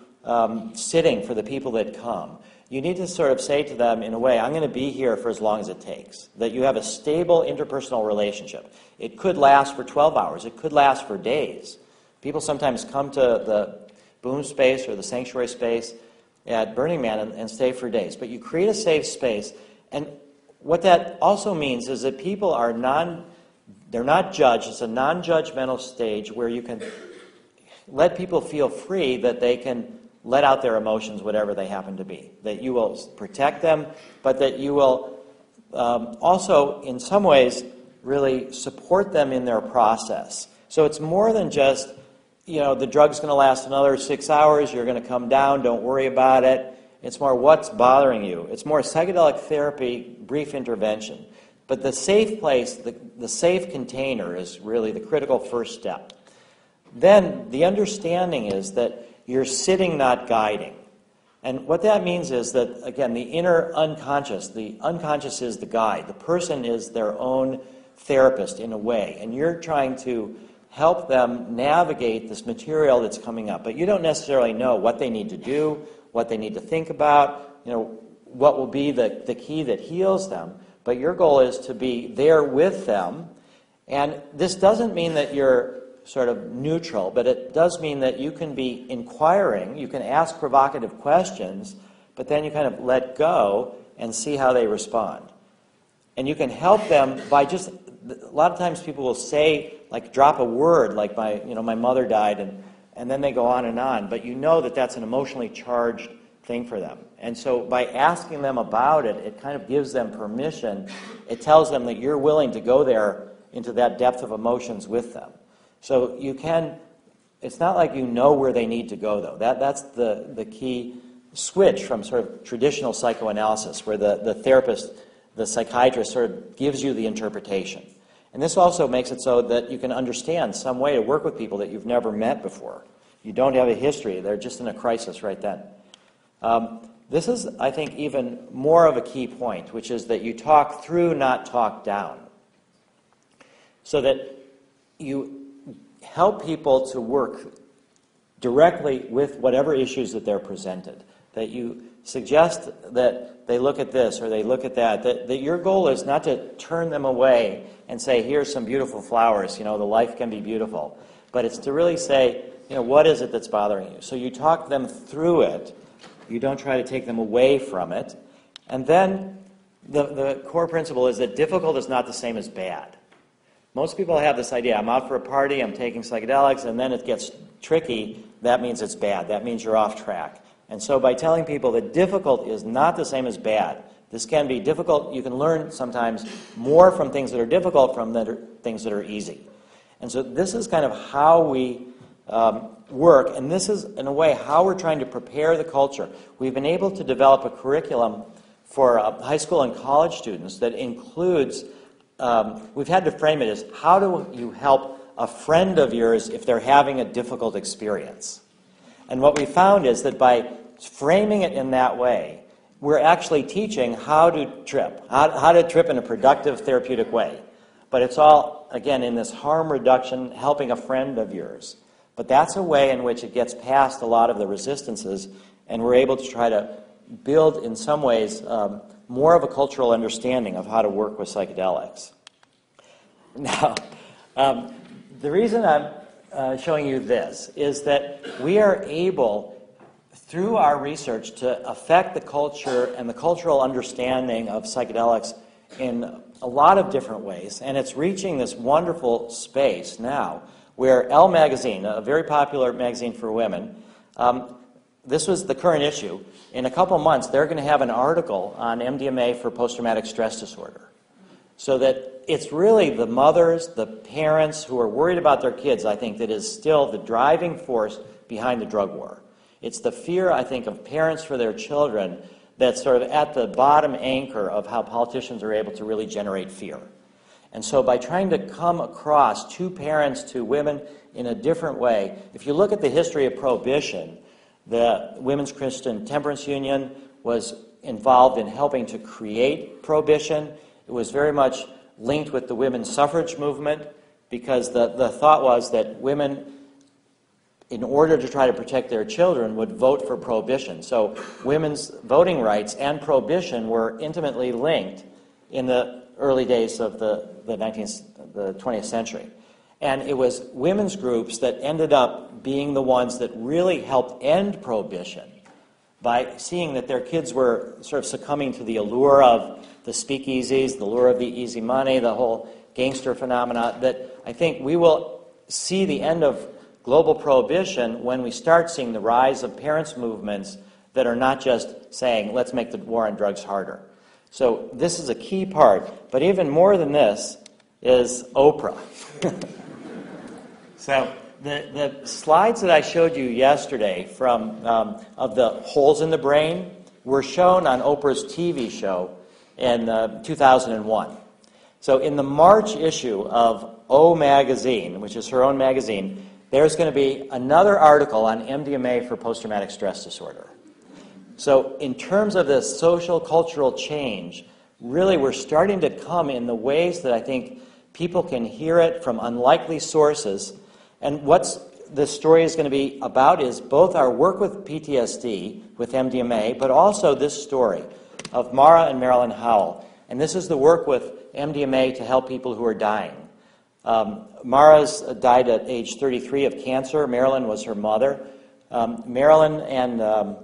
sitting for the people that come, you need to sort of say to them in a way, I'm going to be here for as long as it takes, that you have a stable interpersonal relationship. It could last for 12 hours. It could last for days. People sometimes come to the Boom space or the sanctuary space at Burning Man and stay for days. But you create a safe space, and what that also means is that people are they're not judged. It's a non-judgmental stage where you can let people feel free that they can let out their emotions, whatever they happen to be. That you will protect them, but that you will also, in some ways, really support them in their process. So it's more than just, the drug's going to last another 6 hours, you're going to come down, don't worry about it. It's more what's bothering you. It's more psychedelic therapy, brief intervention. But the safe place, the safe container is really the critical first step. Then the understanding is that you're sitting, not guiding. And what that means is that, again, the inner unconscious, the unconscious is the guide. The person is their own therapist in a way. And you're trying to help them navigate this material that's coming up. But you don't necessarily know what they need to do, what they need to think about, what will be the key that heals them. But your goal is to be there with them. And this doesn't mean that you're sort of neutral, but it does mean that you can be inquiring, you can ask provocative questions, but then you kind of let go and see how they respond. And you can help them by just, a lot of times people will say, like drop a word, like my mother died, and then they go on, but you know that that's an emotionally charged thing for them. And so by asking them about it, it kind of gives them permission. It tells them that you're willing to go there into that depth of emotions with them. So you can, it's not like you know where they need to go, though. That's the key switch from sort of traditional psychoanalysis, where the therapist, the psychiatrist, sort of gives you the interpretation. And this also makes it so that you can understand some way to work with people that you've never met before. You don't have a history. They're just in a crisis right then. This is, I think, even more of a key point, which is that you talk through, not talk down. So that you help people to work directly with whatever issues that they're presented. That you suggest that they look at this or they look at that. That your goal is not to turn them away and say, here's some beautiful flowers, the life can be beautiful. But it's to really say, what is it that's bothering you? So you talk them through it. You don't try to take them away from it. And then the core principle is that difficult is not the same as bad. Most people have this idea, I'm out for a party, I'm taking psychedelics, and then it gets tricky. That means it's bad. That means you're off track. And so by telling people that difficult is not the same as bad, this can be difficult. You can learn sometimes more from things that are difficult from things that are easy. And so this is kind of how we work, and this is, in a way, how we're trying to prepare the culture. We've been able to develop a curriculum for high school and college students that includes, we've had to frame it as, how do you help a friend of yours if they're having a difficult experience? And what we found is that by framing it in that way, we're actually teaching how to trip, how to trip in a productive, therapeutic way. But it's all, again, in this harm reduction, helping a friend of yours. But that's a way in which it gets past a lot of the resistances, and we're able to try to build, in some ways, more of a cultural understanding of how to work with psychedelics. Now, the reason I'm showing you this is that we are able, through our research, to affect the culture and the cultural understanding of psychedelics in a lot of different ways. And it's reaching this wonderful space now where Elle magazine, a very popular magazine for women, this was the current issue. In a couple months, they're going to have an article on MDMA for post-traumatic stress disorder. So that it's really the mothers, the parents who are worried about their kids, I think, that is still the driving force behind the drug war. It's the fear, I think, of parents for their children that's sort of at the bottom anchor of how politicians are able to really generate fear. And so by trying to come across to parents, to women in a different way, if you look at the history of Prohibition, the Women's Christian Temperance Union was involved in helping to create Prohibition. It was very much linked with the women's suffrage movement because the thought was that women, in order to try to protect their children, would vote for Prohibition. So women's voting rights and Prohibition were intimately linked in the early days of the 20th century. And it was women's groups that ended up being the ones that really helped end Prohibition by seeing that their kids were sort of succumbing to the allure of the speakeasies, the lure of the easy money, the whole gangster phenomena, that I think we will see the end of global prohibition when we start seeing the rise of parents' movements that are not just saying, let's make the war on drugs harder. So this is a key part. But even more than this is Oprah. So the slides that I showed you yesterday from of the holes in the brain were shown on Oprah's TV show in 2001. So in the March issue of O Magazine, which is her own magazine, there's going to be another article on MDMA for post-traumatic stress disorder. So in terms of this social, cultural change, really we're starting to come in the ways that I think people can hear it from unlikely sources. And what's this story is going to be about is both our work with PTSD, with MDMA, but also this story of Mara and Marilyn Howell. And this is the work with MDMA to help people who are dying. Mara's died at age 33 of cancer. Marilyn was her mother. Marilyn and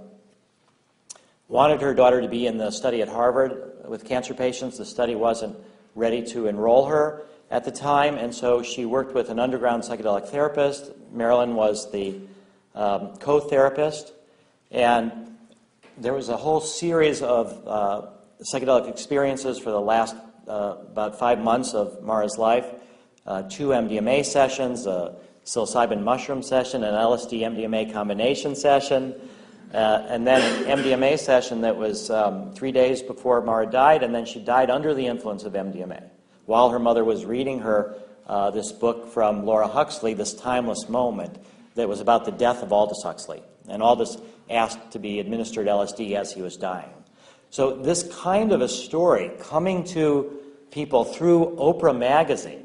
wanted her daughter to be in the study at Harvard with cancer patients. The study wasn't ready to enroll her at the time, and so she worked with an underground psychedelic therapist. Marilyn was the co-therapist, and there was a whole series of psychedelic experiences for the last about 5 months of Mara's life. 2 MDMA sessions, a psilocybin mushroom session, an LSD MDMA combination session, and then an MDMA session that was 3 days before Mara died, and then she died under the influence of MDMA while her mother was reading her this book from Laura Huxley, This Timeless Moment, that was about the death of Aldous Huxley. And Aldous asked to be administered LSD as he was dying. So this kind of a story coming to people through Oprah magazine,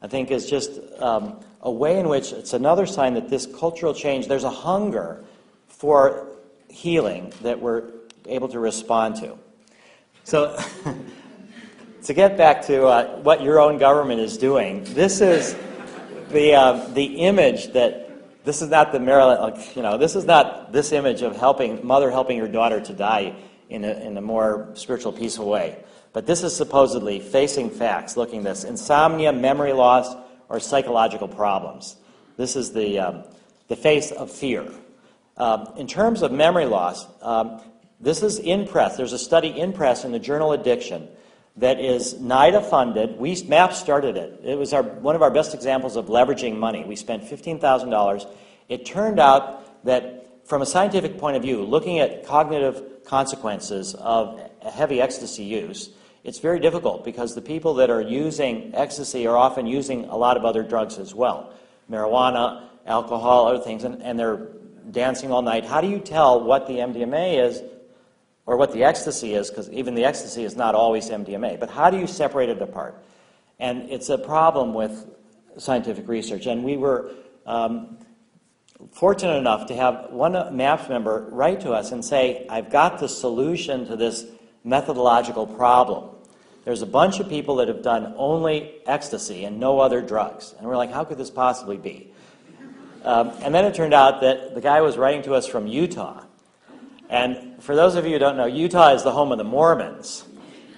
I think, is just a way in which it's another sign that this cultural change, there's a hunger for healing that we're able to respond to. So to get back to what your own government is doing, this is the image that, this is not the Maryland, this is not this image of mother helping her daughter to die in a more spiritual, peaceful way. But this is supposedly facing facts, looking at this. Insomnia, memory loss, or psychological problems. This is the face of fear. In terms of memory loss, this is in press. There's a study in press in the journal Addiction that is NIDA funded. MAPS started it. It was one of our best examples of leveraging money. We spent $15,000. It turned out that from a scientific point of view, looking at cognitive consequences of heavy ecstasy use, it's very difficult because the people that are using ecstasy are often using a lot of other drugs as well. Marijuana, alcohol, other things, and they're dancing all night. How do you tell what the MDMA is or what the ecstasy is, because even the ecstasy is not always MDMA, but how do you separate it apart? And it's a problem with scientific research, and we were fortunate enough to have one MAPS member write to us and say, I've got the solution to this methodological problem. There's a bunch of people that have done only ecstasy and no other drugs. And we're like, how could this possibly be? And then it turned out that the guy was writing to us from Utah. And for those of you who don't know, Utah is the home of the Mormons.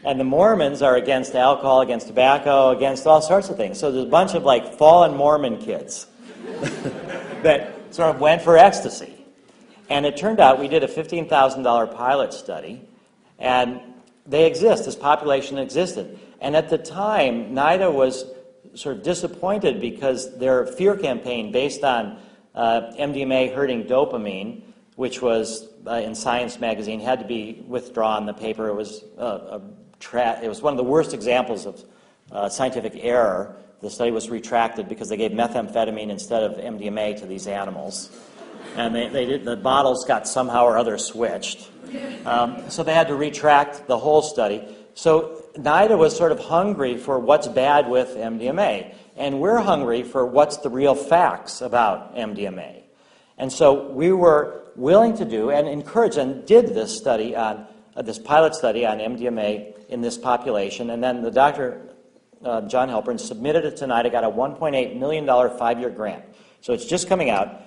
And the Mormons are against alcohol, against tobacco, against all sorts of things. So there's a bunch of like fallen Mormon kids that sort of went for ecstasy. And it turned out we did a $15,000 pilot study, and they exist, this population existed. And at the time, NIDA was sort of disappointed because their fear campaign based on MDMA hurting dopamine, which was in Science magazine, had to be withdrawn. The paper, it was one of the worst examples of scientific error. The study was retracted because they gave methamphetamine instead of MDMA to these animals. And the bottles got somehow or other switched. So they had to retract the whole study. So NIDA was sort of hungry for what's bad with MDMA. And we're hungry for what's the real facts about MDMA. And so we were willing to do and encouraged and did this study on, this pilot study on MDMA in this population. And then the doctor, John Halpern, submitted it to NIDA, got a $1.8 million 5-year grant. So it's just coming out.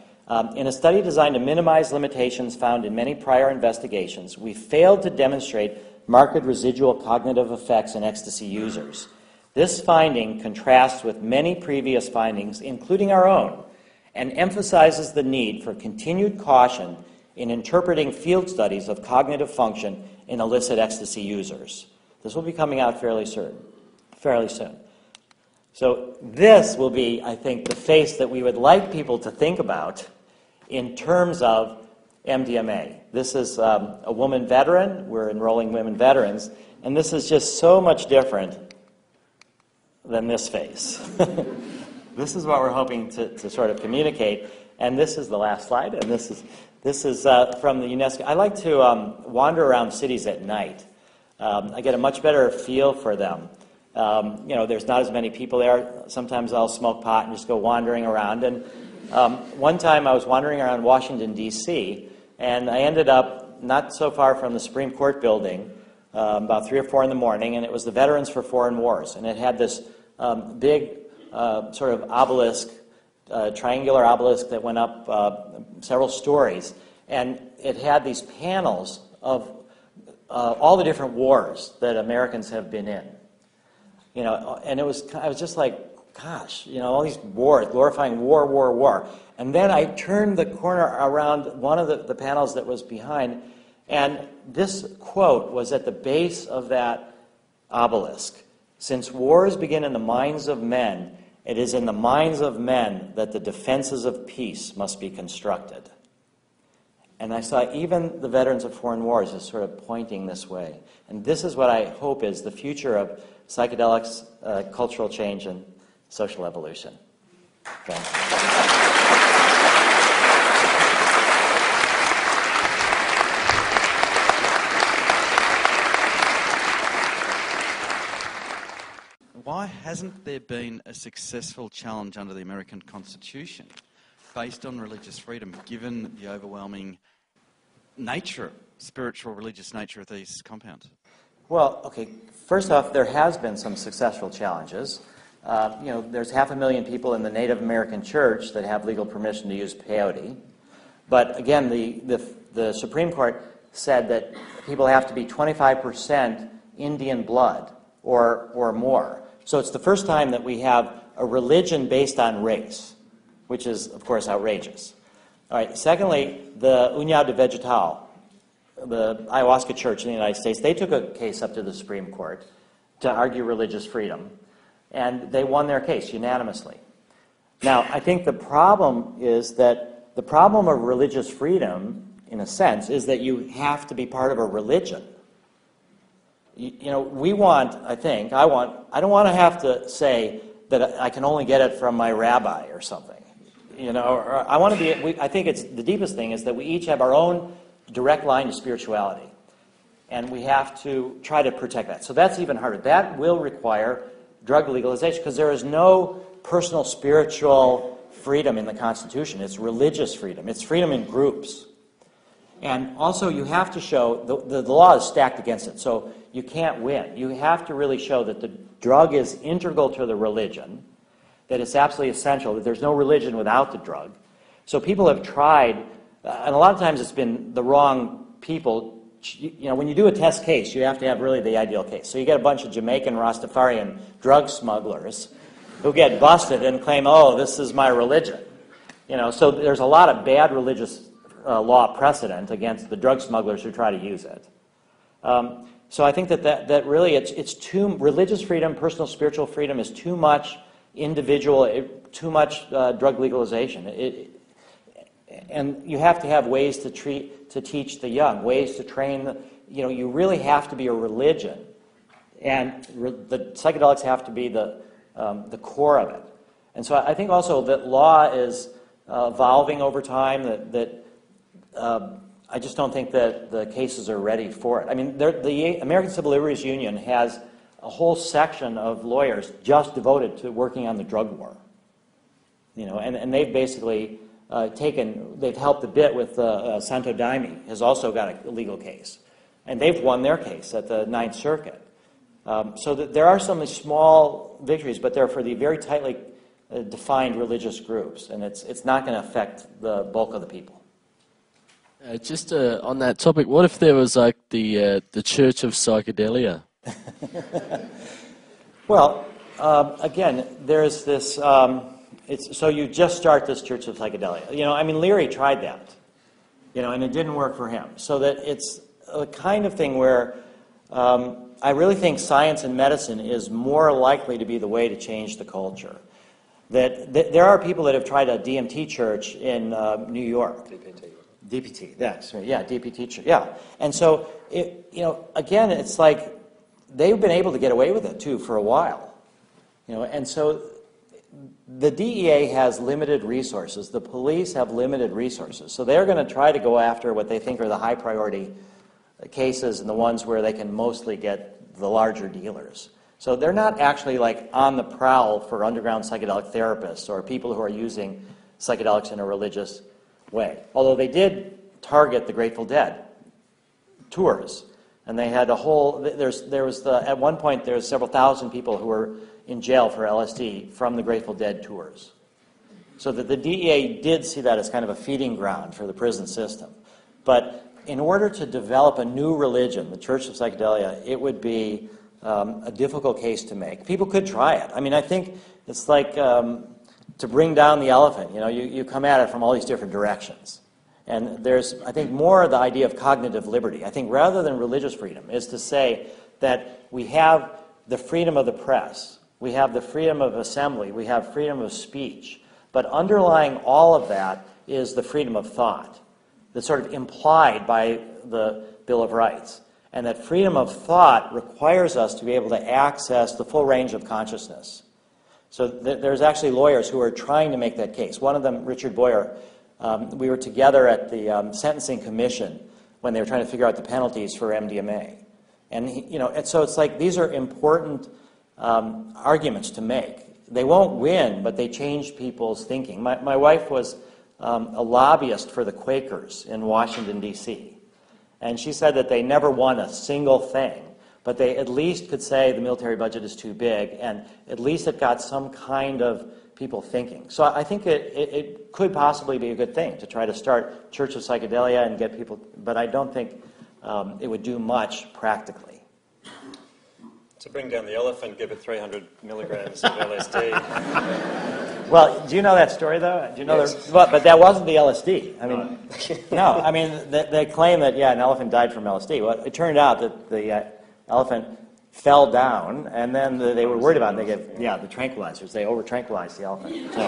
In a study designed to minimize limitations found in many prior investigations, we failed to demonstrate marked residual cognitive effects in ecstasy users. This finding contrasts with many previous findings, including our own, and emphasizes the need for continued caution in interpreting field studies of cognitive function in illicit ecstasy users. This will be coming out fairly soon. So this will be, I think, the face that we would like people to think about in terms of MDMA. This is a woman veteran. We're enrolling women veterans. And this is just so much different than this face. This is what we're hoping to sort of communicate. And this is the last slide. And this is from the UNESCO. I like to wander around cities at night. I get a much better feel for them. There's not as many people there. Sometimes I'll smoke pot and just go wandering around. And one time I was wandering around Washington, D.C., and I ended up not so far from the Supreme Court building, about 3 or 4 in the morning, and it was the Veterans for Foreign Wars. And it had this big sort of obelisk, triangular obelisk that went up several stories. And it had these panels all the different wars that Americans have been in. You know, and I was just like, gosh, you know, all these wars, glorifying war, war, war. And then I turned the corner around one of the panels that was behind, and this quote was at the base of that obelisk. Since wars begin in the minds of men, it is in the minds of men that the defenses of peace must be constructed. And I saw even the veterans of foreign wars as sort of pointing this way. And this is what I hope is the future of psychedelics, cultural change, and social evolution. Thanks. Why hasn't there been a successful challenge under the American Constitution based on religious freedom, given the overwhelming nature, spiritual, religious nature of these compounds? Well, okay, first off, there has been some successful challenges. You know, there's 500,000 people in the Native American church that have legal permission to use peyote. But again, the Supreme Court said that people have to be 25% Indian blood or more. So it's the first time that we have a religion based on race, which is, of course, outrageous. All right, secondly, the União de Vegetal, the ayahuasca church in the United States, they took a case up to the Supreme Court to argue religious freedom, and they won their case unanimously. Now, I think the problem is that the problem of religious freedom, in a sense, is that you have to be part of a religion. You know, we want, I don't want to have to say that I can only get it from my rabbi or something. You know, or I want to be, I think it's the deepest thing is that we each have our own direct line to spirituality. And we have to try to protect that. So that's even harder. That will require drug legalization because there is no personal spiritual freedom in the Constitution. It's religious freedom. It's freedom in groups. And also you have to show, the law is stacked against it, so you can't win. You have to really show that the drug is integral to the religion, that it's absolutely essential, that there's no religion without the drug. So people have tried, and a lot of times it's been the wrong people. You know, when you do a test case, you have to have really the ideal case. So you get a bunch of Jamaican Rastafarian drug smugglers who get busted and claim, oh, this is my religion. You know, so there's a lot of bad religious law precedent against the drug smugglers who try to use it. So I think that really it's too, religious freedom, personal spiritual freedom is too much individual, too much drug legalization. And you have to have ways to teach the young, ways to train, you know, you really have to be a religion. And the psychedelics have to be the core of it. And so I think also that law is evolving over time, I just don't think that the cases are ready for it. I mean, the American Civil Liberties Union has a whole section of lawyers just devoted to working on the drug war. You know, and they've basically they've helped a bit with Santo Daime has also got a legal case. And they've won their case at the Ninth Circuit. So that there are some small victories, but they're for the very tightly defined religious groups, and it's not going to affect the bulk of the people. Just on that topic, what if there was like the Church of Psychedelia? Well, again, there's this. So you just start this Church of Psychedelia. You know, I mean, Leary tried that. You know, and it didn't work for him. So that it's a kind of thing where I really think science and medicine is more likely to be the way to change the culture. That there are people that have tried a DMT church in New York. DPT, that's right. Yeah, DPT church. Yeah, and so you know, again, it's like they've been able to get away with it too for a while. You know, and so the DEA has limited resources. The police have limited resources. So they're going to try to go after what they think are the high priority cases and the ones where they can mostly get the larger dealers. So they're not actually like on the prowl for underground psychedelic therapists or people who are using psychedelics in a religious way. Although they did target the Grateful Dead tours. And they had a whole, at one point there was several thousand people who were in jail for LSD from the Grateful Dead tours. So that the DEA did see that as kind of a feeding ground for the prison system. But in order to develop a new religion, the Church of Psychedelia, it would be a difficult case to make. People could try it. I mean, I think it's like to bring down the elephant. You know, you come at it from all these different directions. And there's, I think, more the idea of cognitive liberty. I think rather than religious freedom is to say that we have the freedom of the press, we have the freedom of assembly, we have freedom of speech, but underlying all of that is the freedom of thought that's sort of implied by the Bill of Rights. And that freedom of thought requires us to be able to access the full range of consciousness. So there's actually lawyers who are trying to make that case. One of them, Richard Boyer, we were together at the Sentencing Commission when they were trying to figure out the penalties for MDMA. And, so it's like these are important arguments to make. They won't win, but they change people's thinking. My wife was a lobbyist for the Quakers in Washington, D.C., and she said that they never won a single thing, but they at least could say the military budget is too big, and at least it got some kind of people thinking. So I think it could possibly be a good thing to try to start Church of Psychedelia and get people, but I don't think it would do much practically. To bring down the elephant, give it 300 milligrams of LSD. Well, do you know that story, though? Do you know Yes. But that wasn't the LSD. I mean, no. I mean, they claim that, an elephant died from LSD. Well, it turned out that the elephant fell down, and then they were worried about it. They gave, the tranquilizers. They over-tranquilized the elephant. So.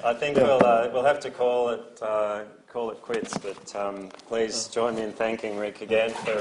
I think we'll have to call it quits, but please join me in thanking Rick again for